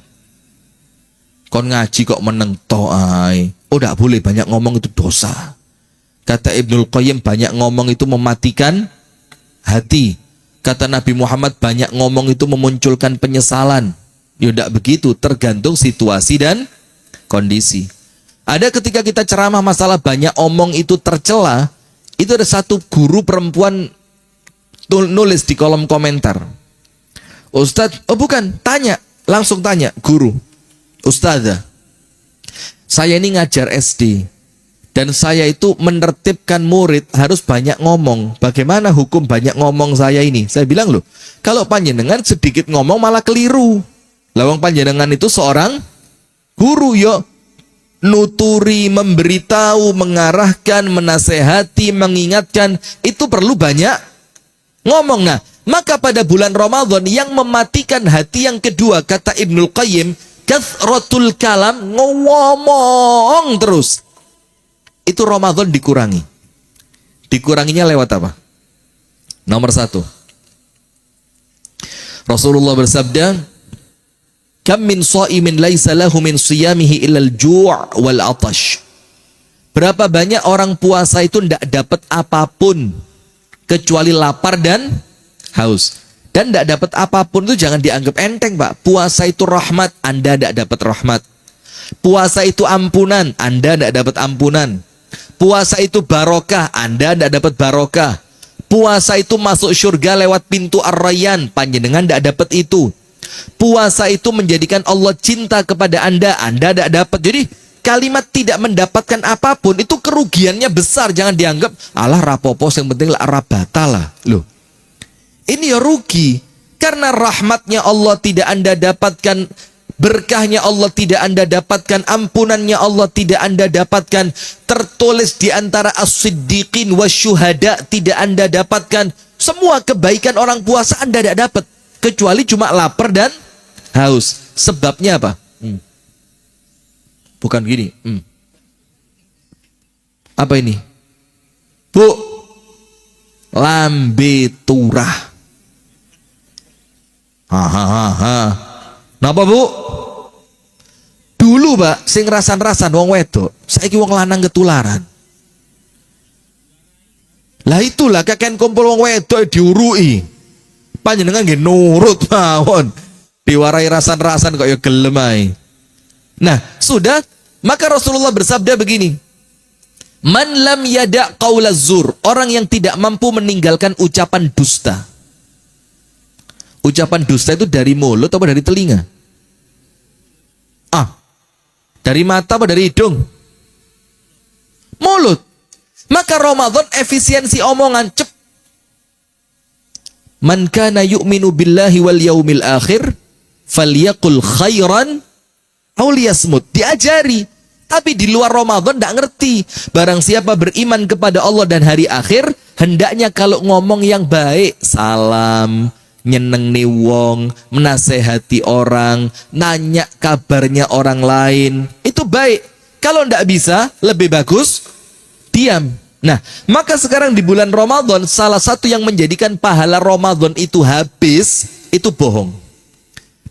Kon ngaji kok meneng to'ai. Oh, tidak boleh banyak ngomong, itu dosa. Kata Ibnul Qayyim, banyak ngomong itu mematikan hati. Kata Nabi Muhammad, banyak ngomong itu memunculkan penyesalan. Ya tidak begitu, tergantung situasi dan kondisi. Ada ketika kita ceramah masalah banyak omong itu tercela, itu ada satu guru perempuan nulis di kolom komentar. Ustadz, oh bukan, langsung tanya guru. Ustadzah, saya ini ngajar SD Dan saya itu menertibkan murid harus banyak ngomong. Bagaimana hukum banyak ngomong saya ini? Saya bilang loh, kalau panjenengan sedikit ngomong malah keliru. Lawang panjenengan itu seorang guru, yo nuturi, memberitahu, mengarahkan, menasehati, mengingatkan, itu perlu banyak ngomong. Nah, maka pada bulan Ramadan yang mematikan hati yang kedua, kata Ibnul Qayyim, kathratul kalam, ngomong terus. Itu Ramadan dikurangi. Dikuranginya lewat apa? Nomor satu, Rasulullah bersabda, kam min shaimin laisa lahu min siyamihi illal ju' wal atash. Berapa banyak orang puasa itu tidak dapat apapun kecuali lapar dan haus. Dan tidak dapat apapun itu jangan dianggap enteng, Pak. Puasa itu rahmat, Anda tidak dapat rahmat. Puasa itu ampunan, Anda tidak dapat ampunan. Puasa itu barokah, Anda tidak dapat barokah. Puasa itu masuk surga lewat pintu Ar-Rayyan, panjenengan tidak dapat itu. Puasa itu menjadikan Allah cinta kepada Anda tidak dapat. Jadi kalimat tidak mendapatkan apapun itu kerugiannya besar. Jangan dianggap alah rapopos, yang penting lah rabatala. Loh, ini ya rugi. Karena rahmatnya Allah tidak Anda dapatkan, berkahnya Allah tidak Anda dapatkan, ampunannya Allah tidak Anda dapatkan, tertulis di antara as-siddiqin wasyuhada tidak Anda dapatkan. Semua kebaikan orang puasa Anda tidak dapat, kecuali cuma lapar dan haus. Sebabnya apa? Bukan gini. Apa ini? Bu, lambe turah. Napa, Bu? Dulu, Pak, sing rasan-rasan wong wedok, saiki wong lanang ketularan. Lah itulah kakek kumpul wong wedok diurui. Panjenengan nggih nurut mawon. Diwarai rasan-rasan kok ya gelem ae. Nah, sudah, maka Rasulullah bersabda begini. Man lam yada' qaula zur, orang yang tidak mampu meninggalkan ucapan dusta. Ucapan dusta itu dari mulut atau dari telinga? Dari mata apa dari hidung? Mulut. Maka Ramadan efisiensi omongan cep. Man kana yu'minu billahi wal yaumil akhir falyaqul khairan aw liyasmut. Diajari. Tapi di luar Ramadan tidak ngerti. Barang siapa beriman kepada Allah dan hari akhir, hendaknya kalau ngomong yang baik, salam, nyeneng nih wong, menasehati orang, nanya kabarnya orang lain, itu baik. Kalau ndak bisa, lebih bagus diam. Nah, maka sekarang di bulan Ramadan, salah satu yang menjadikan pahala Ramadan itu habis, itu bohong.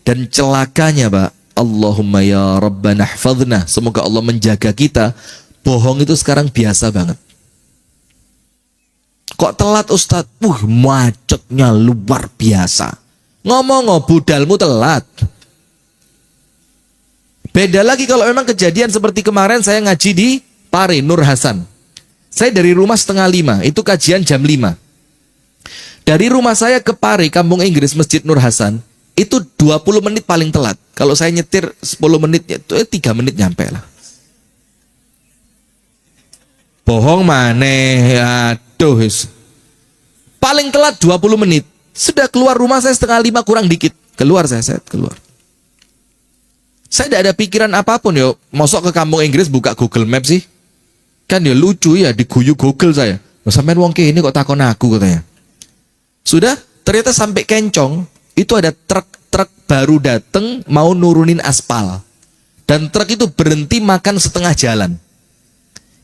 Dan celakanya, Pak, Allahumma ya Rabbana hfadhna, semoga Allah menjaga kita, bohong itu sekarang biasa banget. Kok telat Ustadz? Macetnya luar biasa. Ngomong budalmu telat. Beda lagi kalau memang kejadian seperti kemarin saya ngaji di Pare, Nur Hasan. Saya dari rumah 4:30, itu kajian jam 5. Dari rumah saya ke Pare, Kampung Inggris, Masjid Nur Hasan, itu 20 menit paling telat. Kalau saya nyetir 10 menit, itu 3 menit nyampe lah. Bohong maneh, aduh. Paling telat 20 menit. Sudah keluar rumah saya 4:30 kurang dikit. Keluar saya keluar. Saya tidak ada pikiran apapun yo. Mosok ke Kampung Inggris buka Google Maps sih. Kan ya lucu ya, diguyu Google saya. Sampean wong ini kok takon aku katanya. Sudah, ternyata sampai Kencong, itu ada truk baru datang mau nurunin aspal. Dan truk itu berhenti makan setengah jalan.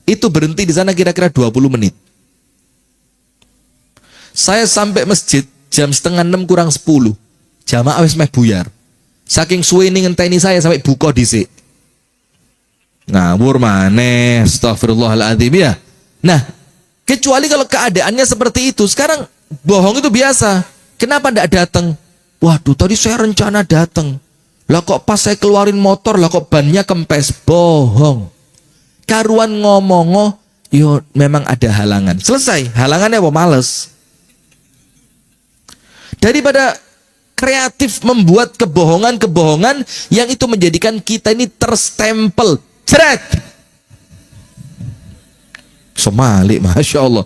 Itu berhenti di sana kira-kira 20 menit. Saya sampai masjid jam 5:30 kurang 10. Jamaah wis meh buyar. Saking suwe ini ngenteni saya sampai buka dhisik. Ngawur maneh, astagfirullahaladzim ya. Nah, kecuali kalau keadaannya seperti itu. Sekarang bohong itu biasa. Kenapa ndak datang? Waduh, tadi saya rencana datang. Lah kok pas saya keluarin motor, lah kok bannya kempes. Bohong. Karuan ngomong, yo memang ada halangan. Selesai. Halangannya apa? Males. Daripada kreatif membuat kebohongan-kebohongan yang itu menjadikan kita ini terstempel. Ceret. Somalik, Masya Allah.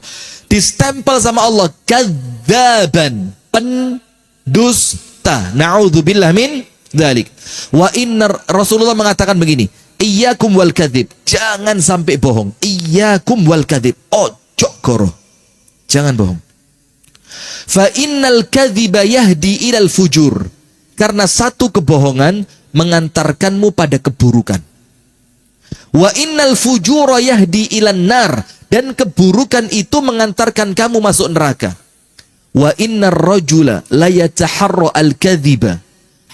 Distempel sama Allah, kadzaban, pendusta. Na'udzubillah min dzalik. Wa inna, Rasulullah mengatakan begini, iyyakum wal kadzib, jangan sampai bohong. Iyyakum wal kadzib, ojo goro, jangan bohong. Fa innal kadziba yahdi ilal fujur, karena satu kebohongan mengantarkanmu pada keburukan. Wa innal fujura yahdi ilan nar, dan keburukan itu mengantarkan kamu masuk neraka. Wa innar rajula la yataharra al-kadhiba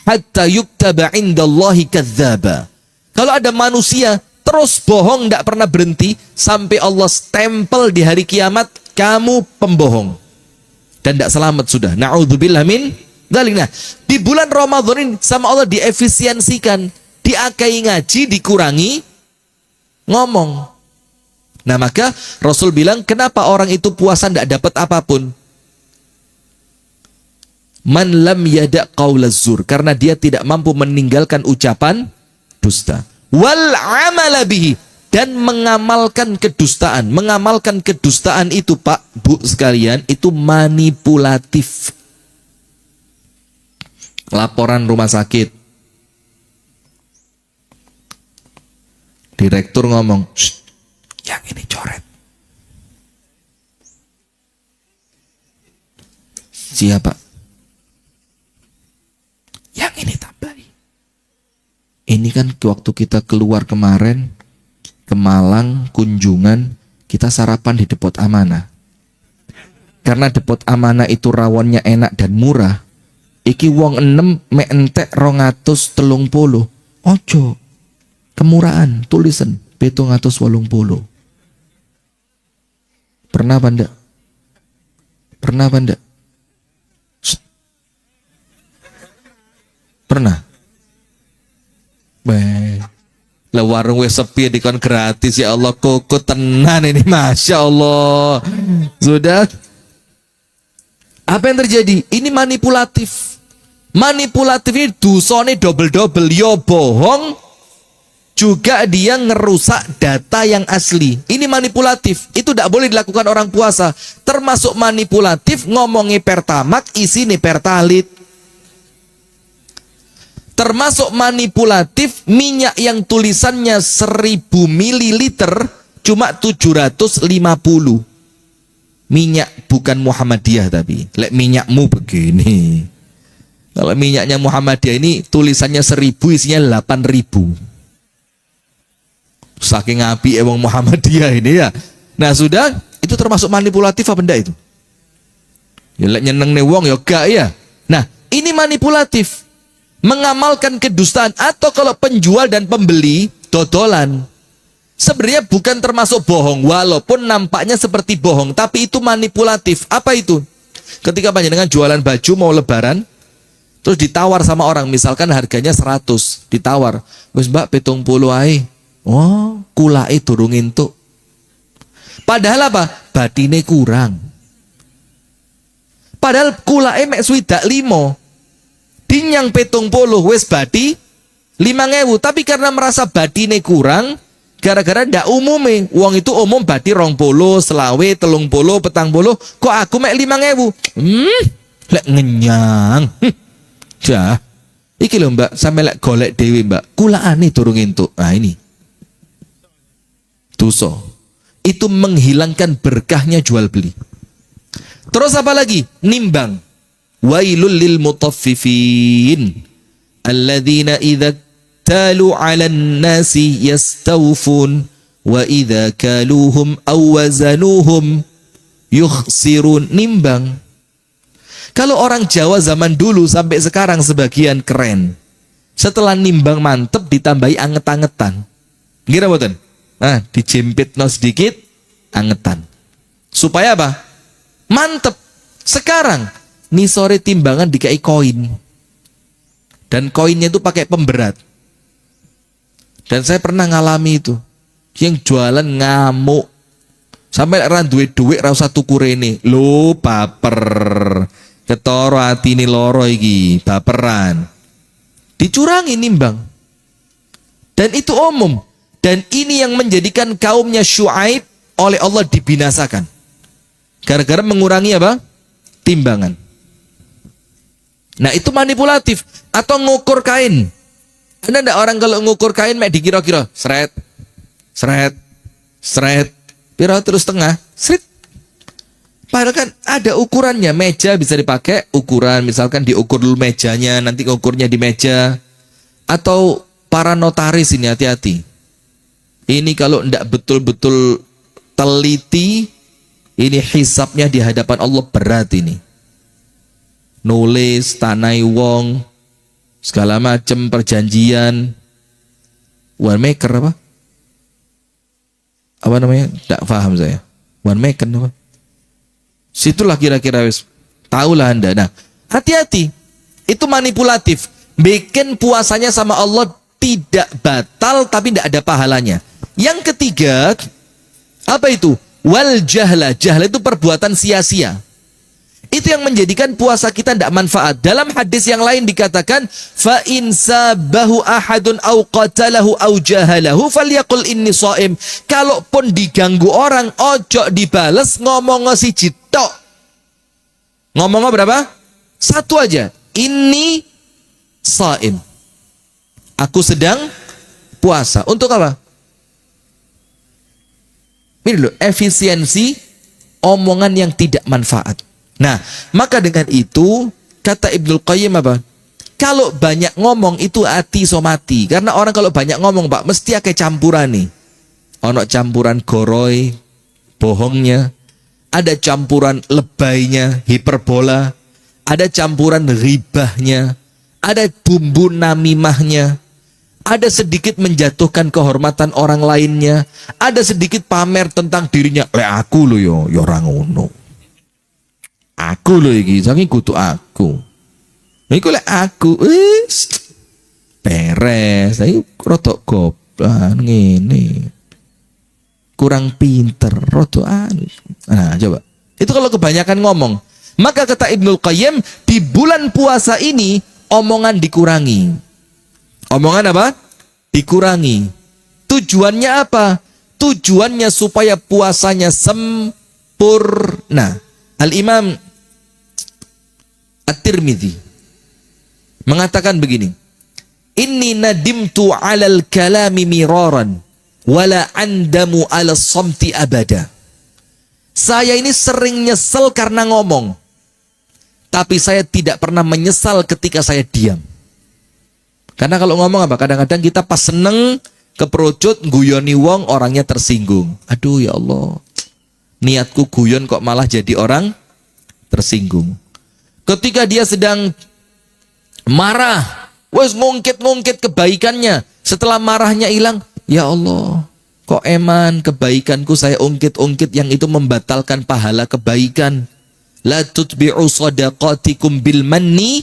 hatta yuktaba indallahi kadzdzaba. Kalau ada manusia terus bohong tidak pernah berhenti sampai Allah stempel di hari kiamat kamu pembohong dan tidak selamat sudah. Na'udzubillah min dzalik. Nah, di bulan Ramadan ini sama Allah diefisiensikan, diakai ngaji, dikurangi ngomong. Nah, maka Rasul bilang, kenapa orang itu puasa tidak dapat apapun? Man lam yada' qaulaz zur, karena dia tidak mampu meninggalkan ucapan dusta. Wal amala bihi, dan mengamalkan kedustaan. Mengamalkan kedustaan itu, Pak, Bu sekalian, itu manipulatif. Laporan rumah sakit, direktur ngomong, yang ini coret. Siapa? Yang ini tambahi. Ini kan waktu kita keluar kemarin ke Malang kunjungan, kita sarapan di Depot Amanah. Karena Depot Amanah itu rawonnya enak dan murah. Iki wong 6 mek entek 230. Ojo. Kemurahan, tulisan 780. Pernah apa enggak? Pernah apa enggak? Pernah? Lah warung wis sepi dikon gratis, ya Allah, koko tenan ini, Masya Allah. Sudah. Apa yang terjadi? Ini manipulatif. Manipulatif ini dosane double-double. Yo bohong, juga dia ngerusak data yang asli. Ini manipulatif. Itu tidak boleh dilakukan orang puasa. Termasuk manipulatif ngomongi pertamak, isini pertalit. Termasuk manipulatif minyak yang tulisannya 1000 ml cuma 750. Minyak bukan Muhammadiyah tapi. Lek minyakmu begini. Kalau minyaknya Muhammadiyah ini tulisannya 1000, isinya 8000. Saking api wong Muhammadiyah ini ya. Nah sudah, itu termasuk manipulatif apa enggak itu? Ya lek nyeneng wong ya gak ya. Nah, ini manipulatif. Mengamalkan kedustaan, atau kalau penjual dan pembeli dodolan. Sebenarnya bukan termasuk bohong, walaupun nampaknya seperti bohong, tapi itu manipulatif. Apa itu? Ketika panjenengan jualan baju mau lebaran, terus ditawar sama orang, misalkan harganya 100, ditawar, wis Mbak 70 ae. Oh, kulake durung entuk. Padahal apa? Batine kurang. Padahal kulake mek swidak 5. Dinyang 70 wis bati 5.000, tapi karena merasa batine kurang, gara-gara ndak umume, wong itu umum bati 20, selawe, 30, 40, kok aku mek 5.000. Lek ngenyang. Jah. Iki lho Mbak, sampe lek golek dhewe Mbak, kulakane durung entuk. Nah ini. Dosa. Itu menghilangkan berkahnya jual beli. Terus apa lagi? Nimbang. Wailul lil mutaffifin alladzina idza talu 'alan nasi yastawfun wa idza kaluhum aw wazanuhum yukhsirun. Nimbang. Kalau orang Jawa zaman dulu sampai sekarang sebagian keren. Setelah nimbang mantep ditambahi anget-angetan. Ngira mboten? Nah, dijempitno sedikit angetan. Supaya apa? Mantep. Sekarang nih sore timbangan dikai koin. Dan koinnya itu pakai pemberat. Dan saya pernah ngalami itu. Yang jualan ngamuk. Sampai ra duwe dhuwit ra usah tuku rene. Lho, baper. Ketoro atine loro iki, baperan. Dicurangi nimbang. Dan itu umum. Dan ini yang menjadikan kaumnya Syuaib oleh Allah dibinasakan. Gara-gara mengurangi apa? Timbangan. Nah itu manipulatif. Atau ngukur kain. Ada enggak orang kalau ngukur kain mek dikira-kira seret, seret, seret, pira terus tengah, seret. Padahal kan ada ukurannya. Meja bisa dipakai ukuran, misalkan diukur dulu mejanya, nanti ukurnya di meja. Atau para notaris ini hati-hati. Ini kalau enggak betul-betul teliti, ini hisapnya di hadapan Allah berat ini. Nulis, tanai wong, segala macam perjanjian. One maker apa? Apa namanya? Tidak paham saya. One maker apa? Situlah kira-kira wis. Tahulah Anda. Nah, hati-hati. Itu manipulatif. Bikin puasanya sama Allah tidak batal tapi tidak ada pahalanya. Yang ketiga, apa itu? Wal jahla. Jahla itu perbuatan sia-sia. Itu yang menjadikan puasa kita tidak manfaat. Dalam hadis yang lain dikatakan, fa in sabahu ahadun au qatalahu au jahalahu falyaqul inni shaim. Kalaupun diganggu orang, ojo dibales, ngomong siji tok. Ngomong berapa? Satu aja. Inni shaim. Aku sedang puasa. Untuk apa? Ini loh, efisiensi omongan yang tidak manfaat. Nah, maka dengan itu kata Ibnul Qayyim apa? Kalau banyak ngomong itu hati so mati. Karena orang kalau banyak ngomong Pak, mesti akeh campuran nih. Ono campuran goroy, bohongnya, ada campuran lebaynya, hiperbola, ada campuran ribahnya, ada bumbu namimahnya, ada sedikit menjatuhkan kehormatan orang lainnya, ada sedikit pamer tentang dirinya. Aku lo yo orang ngono. Aku loh iki, saking kutu aku. Iku lek aku, beres. Saya rotok goblan ngene. Kurang pinter, rotok anu. Nah, coba. Itu kalau kebanyakan ngomong. Maka kata Ibnul Qayyim, di bulan puasa ini omongan dikurangi. Omongan apa? Dikurangi. Tujuannya apa? Tujuannya supaya puasanya sempurna. Al-Imam At-Tirmidzi mengatakan begini, inni nadimtu alal kalami miraran wala andamu ala samti abada. Saya ini sering nyesel karena ngomong, tapi saya tidak pernah menyesal ketika saya diam. Karena kalau ngomong apa? Kadang-kadang kita pas seneng keperucut guyoni wong, orangnya tersinggung. Aduh ya Allah, niatku guyon kok malah jadi orang tersinggung. Ketika dia sedang marah, wes ngungkit-ngungkit kebaikannya. Setelah marahnya hilang, ya Allah, kok eman kebaikanku saya ungkit-ungkit yang itu membatalkan pahala kebaikan. La tutbi'u sadaqatikum bil manni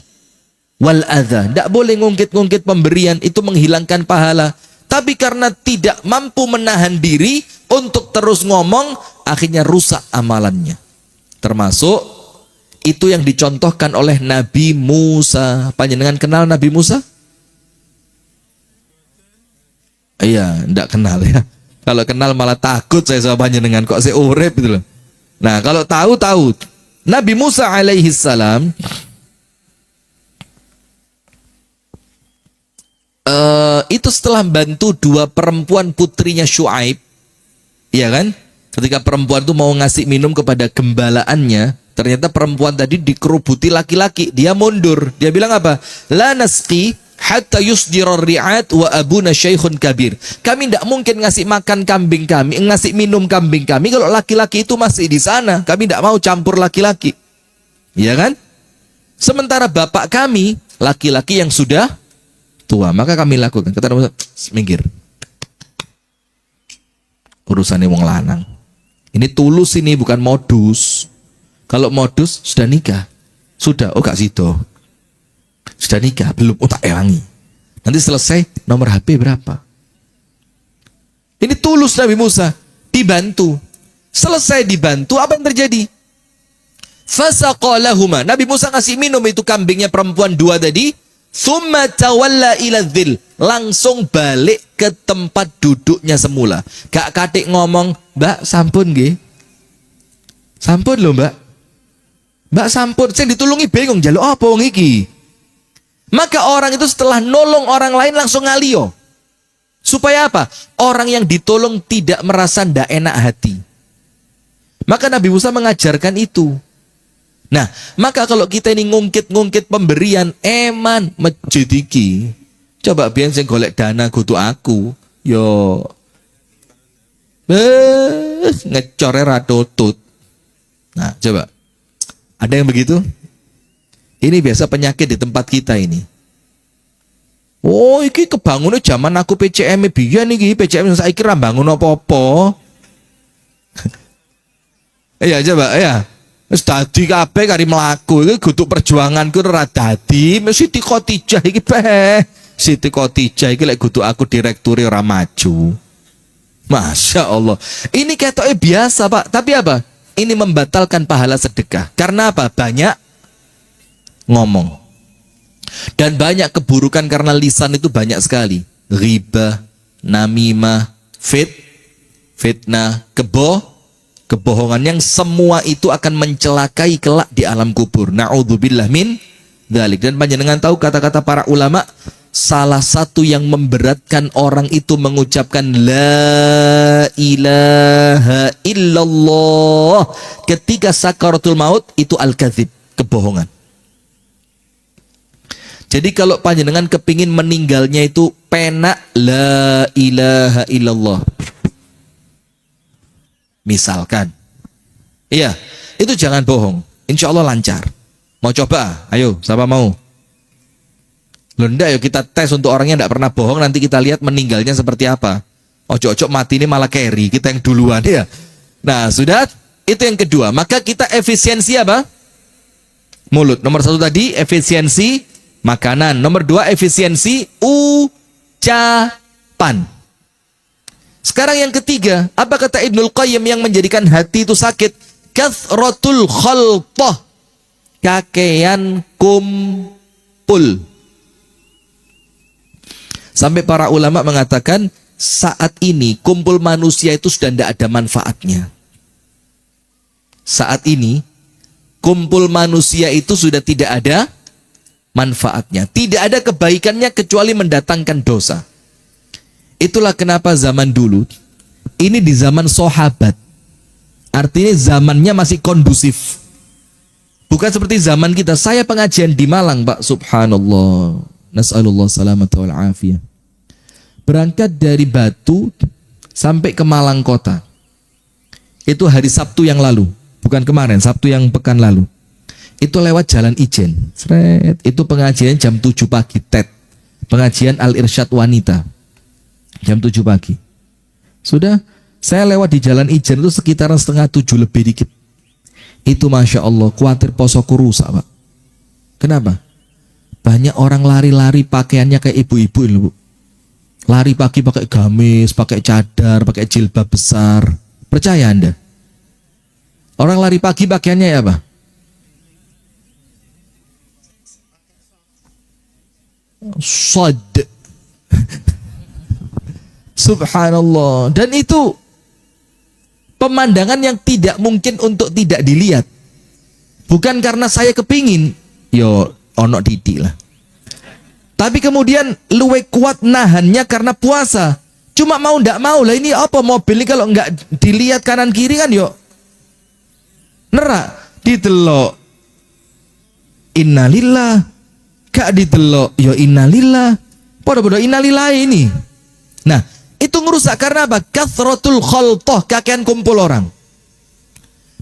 wal adha. Tidak boleh ngungkit-ngungkit pemberian, itu menghilangkan pahala. Tapi karena tidak mampu menahan diri untuk terus ngomong, akhirnya rusak amalannya. Termasuk itu yang dicontohkan oleh Nabi Musa. Panjenengan kenal Nabi Musa? Iya, enggak kenal ya. Kalau kenal malah takut saya sama panjenengan, kok saya urip gitu loh. Nah, kalau tahu. Nabi Musa alaihi salam itu setelah bantu dua perempuan putrinya Syuaib, iya kan? Ketika perempuan itu mau ngasih minum kepada gembalaannya, ternyata perempuan tadi dikerubuti laki-laki. Dia mundur. Dia bilang apa? La nasqi hatta yusdirar ri'at wa abuna syaikhun kabir. Kami tidak mungkin ngasih makan kambing kami, ngasih minum kambing kami kalau laki-laki itu masih di sana. Kami tidak mau campur laki-laki. Iya kan? Sementara bapak kami laki-laki yang sudah tua, maka kami lakukan. Kata Musa, minggir. Urusannya wong lanang. Ini tulus, ini bukan modus. Kalau modus sudah nikah, sudah, oh gak sido, sudah nikah belum, oh tak ewangi. Nanti selesai nomor HP berapa? Ini tulus Nabi Musa, dibantu. Selesai dibantu, apa yang terjadi? Fasaqalahuma. Nabi Musa ngasih minum itu kambingnya perempuan dua tadi. Tsumma tawalla ila dzil, langsung balik ke tempat duduknya semula. Gak katik ngomong, "Mbak, sampun nggih." Sampun lho, Mbak. Mbak sampun, sing ditulungi bingung njaluk apa wong iki. Maka orang itu setelah nolong orang lain langsung ngalio. Supaya apa? Orang yang ditolong tidak merasa ndak enak hati. Maka Nabi Musa mengajarkan itu. Nah, maka kalau kita ini ngungkit-ngungkit pemberian, eman masjid iki. Coba biyen sing golek dana kudu aku, yo ngecore ra tutut. Nah, coba. Ada yang begitu? Ini biasa penyakit di tempat kita ini. Oh, iki kebangunnya zaman aku PCM biyen iki, PCM saiki ra bangun apa-apa. Iya, coba ya. Wis dadi kabeh kari mlaku iki kudu perjuanganku ora dadi, mesti Siti Khotijah iki beh. Siti Khotijah iki lek kudu aku direkturi ora maju. Masya Allah. Ini ketoknya biasa, Pak. Tapi apa? Ini membatalkan pahala sedekah. Karena apa? Banyak ngomong. Dan banyak keburukan karena lisan itu banyak sekali. Ghibah, namimah, fitnah, kebohongan yang semua itu akan mencelakai kelak di alam kubur. Na'udzubillah min dzalik. Dan panjenengan tahu kata-kata para ulama, salah satu yang memberatkan orang itu mengucapkan la ilaha illallah ketika sakaratul maut itu al-kadzib, kebohongan. Jadi kalau panjenengan kepingin meninggalnya itu penak la ilaha illallah. Misalkan, iya, itu jangan bohong. Insya Allah lancar. Mau coba? Ayo, siapa mau? Loh, enggak, yuk kita tes untuk orang yang tidak pernah bohong. Nanti kita lihat meninggalnya seperti apa. Ojo-ojo mati ini malah carry, kita yang duluan ya. Nah, sudah, itu yang kedua. Maka kita efisiensi apa? Mulut. Nomor satu tadi, efisiensi makanan. Nomor dua, efisiensi ucapan. Sekarang yang ketiga, apa kata Ibnul Qayyim yang menjadikan hati itu sakit? Kathratul khalqah, kakean kumpul. Sampai para ulama mengatakan saat ini kumpul manusia itu sudah tidak ada manfaatnya. Saat ini kumpul manusia itu sudah tidak ada manfaatnya. Tidak ada kebaikannya kecuali mendatangkan dosa. Itulah kenapa zaman dulu, ini di zaman sahabat, artinya zamannya masih kondusif. Bukan seperti zaman kita. Saya pengajian di Malang, Pak, subhanallah. Nas'alullah salamata wal afiyah. Berangkat dari Batu sampai ke Malang kota. Itu hari Sabtu yang lalu. Bukan kemarin, Sabtu yang pekan lalu. Itu lewat Jalan Ijen. Sret. Itu pengajian jam 7 pagi, TED. Pengajian Al-Irsyad Wanita. Jam 7 pagi. Sudah, saya lewat di Jalan Ijen itu sekitaran 6:30 lebih dikit. Itu Masya Allah, khawatir posoku rusak, Pak. Kenapa? Banyak orang lari-lari pakaiannya kayak ibu-ibu ini, Bu. Lari pagi pakai gamis, pakai cadar, pakai jilbab besar. Percaya Anda? Orang lari pagi pakaiannya ya apa? Sod. Subhanallah. Dan itu pemandangan yang tidak mungkin untuk tidak dilihat. Bukan karena saya kepingin, yo ono titik lah. Tapi kemudian luwe kuat nahannya karena puasa. Cuma mau ndak mau lah, ini apa mobil ini kalau nggak dilihat kanan kiri kan yo nerak, ditelok innalillah, gak ditelok yo innalillah, podo-podo innalillah ini. Nah, itu ngerusak karena apa? Kathratul khalqah, kakean kumpul orang.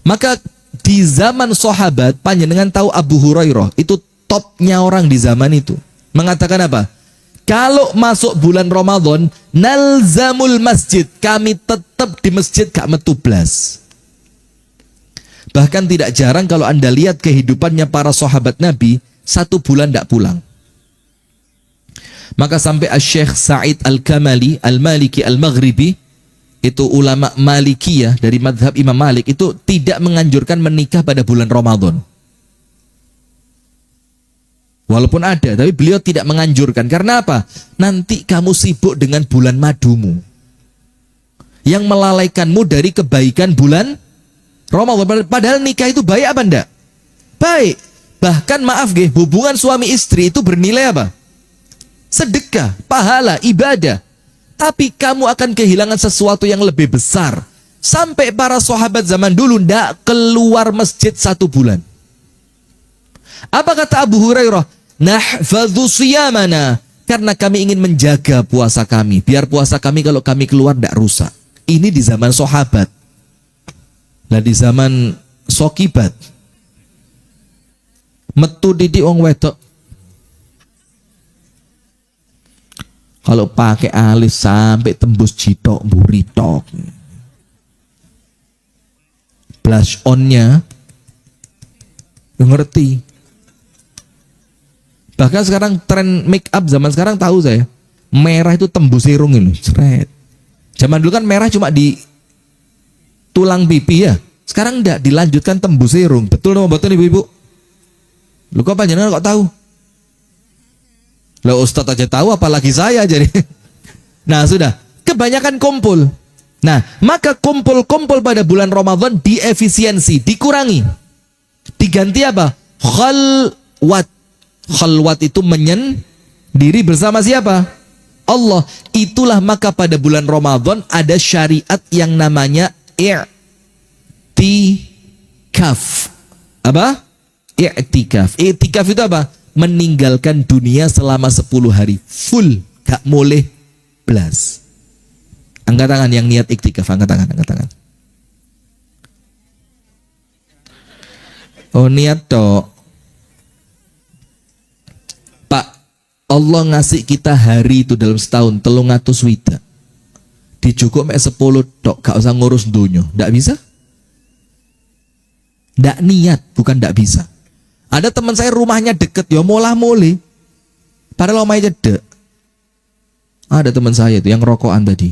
Maka di zaman sahabat, panjenengan tahu Abu Hurairah, itu topnya orang di zaman itu. Mengatakan apa? Kalau masuk bulan Ramadan, nalzamul masjid, kami tetap di masjid gak metu blas. Bahkan tidak jarang kalau Anda lihat kehidupannya para sahabat Nabi, 1 bulan tidak pulang. Maka sampai Syekh Sa'id Al-Kamali Al-Maliki Al-Maghribi, itu ulama Malikiyah dari madhab Imam Malik, itu tidak menganjurkan menikah pada bulan Ramadan. Walaupun ada, tapi beliau tidak menganjurkan. Karena apa? Nanti kamu sibuk dengan bulan madumu, yang melalaikanmu dari kebaikan bulan Ramadan. Padahal nikah itu baik apa enggak? Baik. Bahkan maaf nggih, hubungan suami istri itu bernilai apa? Sedekah, pahala, ibadah. Tapi kamu akan kehilangan sesuatu yang lebih besar. Sampai para sahabat zaman dulu ndak keluar masjid 1 bulan. Apa kata Abu Hurairah? Nahfadzu siyamana, karena kami ingin menjaga puasa kami, biar puasa kami kalau kami keluar ndak rusak. Ini di zaman sahabat. Lah di zaman sokibat, metu didik wong wedok, kalau pakai alis sampai tembus jitok buritok, blush onnya ngerti. Bahkan sekarang tren make up zaman sekarang tahu saya, merah itu tembus irung ini, ceret. Zaman dulu kan merah cuma di tulang pipi ya. Sekarang enggak, dilanjutkan tembus irung. Betul atau betul ibu-ibu? Lu kok panjenengan kok tahu? Lah Ustadz aja tahu, apalagi saya jadi. Nah sudah, kebanyakan kumpul. Nah maka kumpul-kumpul pada bulan Ramadan diefisiensi, dikurangi. Diganti apa? Khalwat. Khalwat itu menyendiri bersama siapa? Allah. Itulah maka pada bulan Ramadan ada syariat yang namanya i'tikaf. Apa? I'tikaf. I'tikaf itu apa? Meninggalkan dunia selama 10 hari full, gak boleh belas. Angkat tangan yang niat iktikaf, angkat tangan, angkat tangan. Oh niat toh. Pak, Allah ngasih kita hari itu dalam setahun 300 wida. Dicukup mek 10 tok, gak usah ngurus dunia. Ndak bisa? Ndak niat, bukan ndak bisa. Ada teman saya rumahnya deket, ya molah-moli. Padahal rumahnya dek. Ada teman saya itu yang rokokan tadi.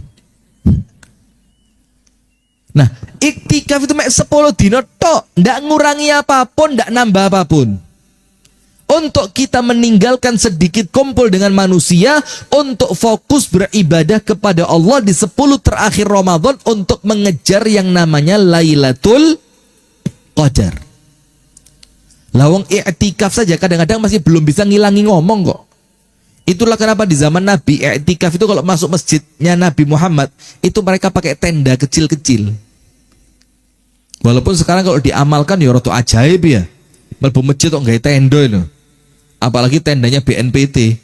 Nah, iktikaf itu mek 10 dino tok, ndak ngurangi apapun, ndak nambah apapun. Untuk kita meninggalkan sedikit kumpul dengan manusia, untuk fokus beribadah kepada Allah di 10 terakhir Ramadan, untuk mengejar yang namanya Lailatul Qadar. Lawang i'tikaf saja kadang-kadang masih belum bisa ngilangi ngomong kok. Itulah kenapa di zaman Nabi i'tikaf itu kalau masuk masjidnya Nabi Muhammad itu mereka pakai tenda kecil-kecil. Walaupun sekarang kalau diamalkan ya rada ajaib ya. Mlebu masjid kok nggawe tenda itu. Apalagi tendanya BNPT.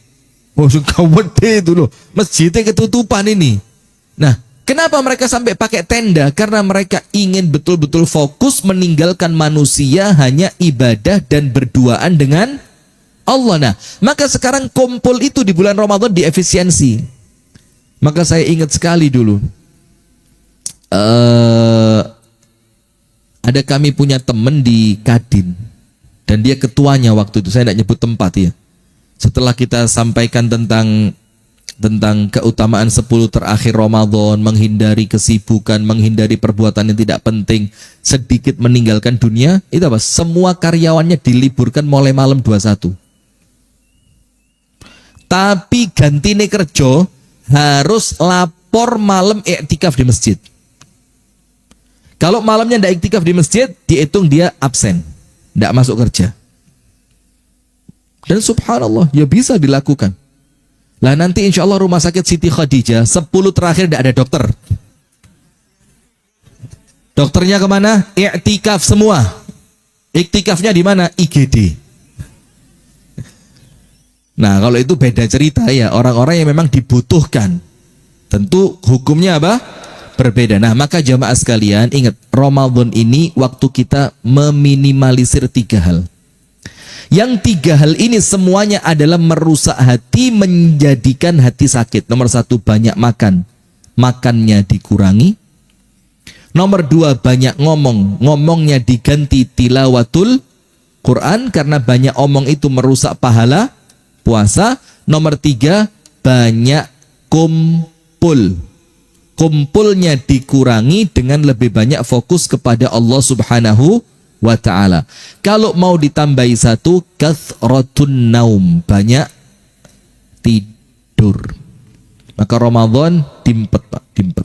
Oh, gede itu loh. Masjidnya ketutupan ini. Nah, kenapa mereka sampai pakai tenda? Karena mereka ingin betul-betul fokus meninggalkan manusia, hanya ibadah dan berduaan dengan Allah. Nah, maka sekarang kumpul itu di bulan Ramadan diefisiensi. Maka saya ingat sekali dulu. Ada kami punya teman di Kadin. Dan dia ketuanya waktu itu, saya tidak nyebut tempat ya. Setelah kita sampaikan tentang keutamaan 10 terakhir Ramadan, menghindari kesibukan, menghindari perbuatan yang tidak penting, sedikit meninggalkan dunia, itu apa? Semua karyawannya diliburkan mulai malam 21. Tapi gantine kerja harus lapor malam iktikaf di masjid. Kalau malamnya tidak iktikaf di masjid, dihitung dia absen. Tidak masuk kerja. Dan subhanallah, ya bisa dilakukan. Lah nanti insya Allah rumah sakit Siti Khadijah 10 terakhir tidak ada dokter. Dokternya kemana? Iktikaf semua. Iktikafnya di mana? IGD. Nah kalau itu beda cerita ya. Orang-orang yang memang dibutuhkan. Tentu hukumnya apa? Berbeda. Nah maka jamaah sekalian ingat, Ramadan ini waktu kita meminimalisir 3 hal. Yang 3 hal ini semuanya adalah merusak hati, menjadikan hati sakit. Nomor 1, banyak makan, makannya dikurangi. Nomor 2, banyak ngomong, ngomongnya diganti tilawatul Quran, karena banyak omong itu merusak pahala puasa. Nomor 3, banyak kumpul, kumpulnya dikurangi dengan lebih banyak fokus kepada Allah Subhanahu wa ta'ala. Kalau mau ditambahi satu, kathratun naum, banyak tidur. Maka Ramadan dimpet Pak, dimpet.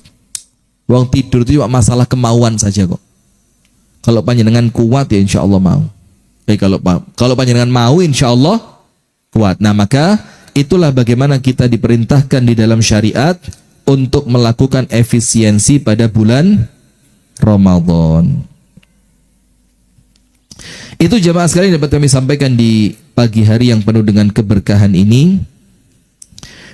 Wong tidur itu cuma masalah kemauan saja kok. Kalau panjenengan kuat ya insya Allah mau. Kalau panjenengan mau insya Allah kuat. Nah maka itulah bagaimana kita diperintahkan di dalam syariat untuk melakukan efisiensi pada bulan Ramadan. Itu jamaah sekalian dapat kami sampaikan di pagi hari yang penuh dengan keberkahan ini.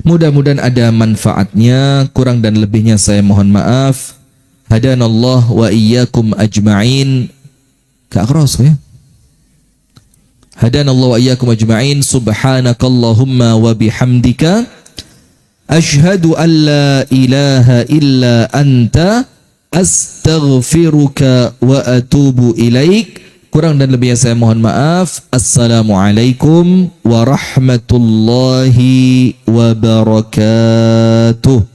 Mudah-mudahan ada manfaatnya, kurang dan lebihnya saya mohon maaf. Hadanallah wa iyyakum ajma'in. Kak keras ya? Hadanallah wa iyyakum ajma'in. Subhanakallahumma wa bihamdika asyhadu an la ilaha illa anta astaghfiruka wa atubu ilaik. Kurang dan lebihnya saya mohon maaf. Assalamualaikum warahmatullahi wabarakatuh.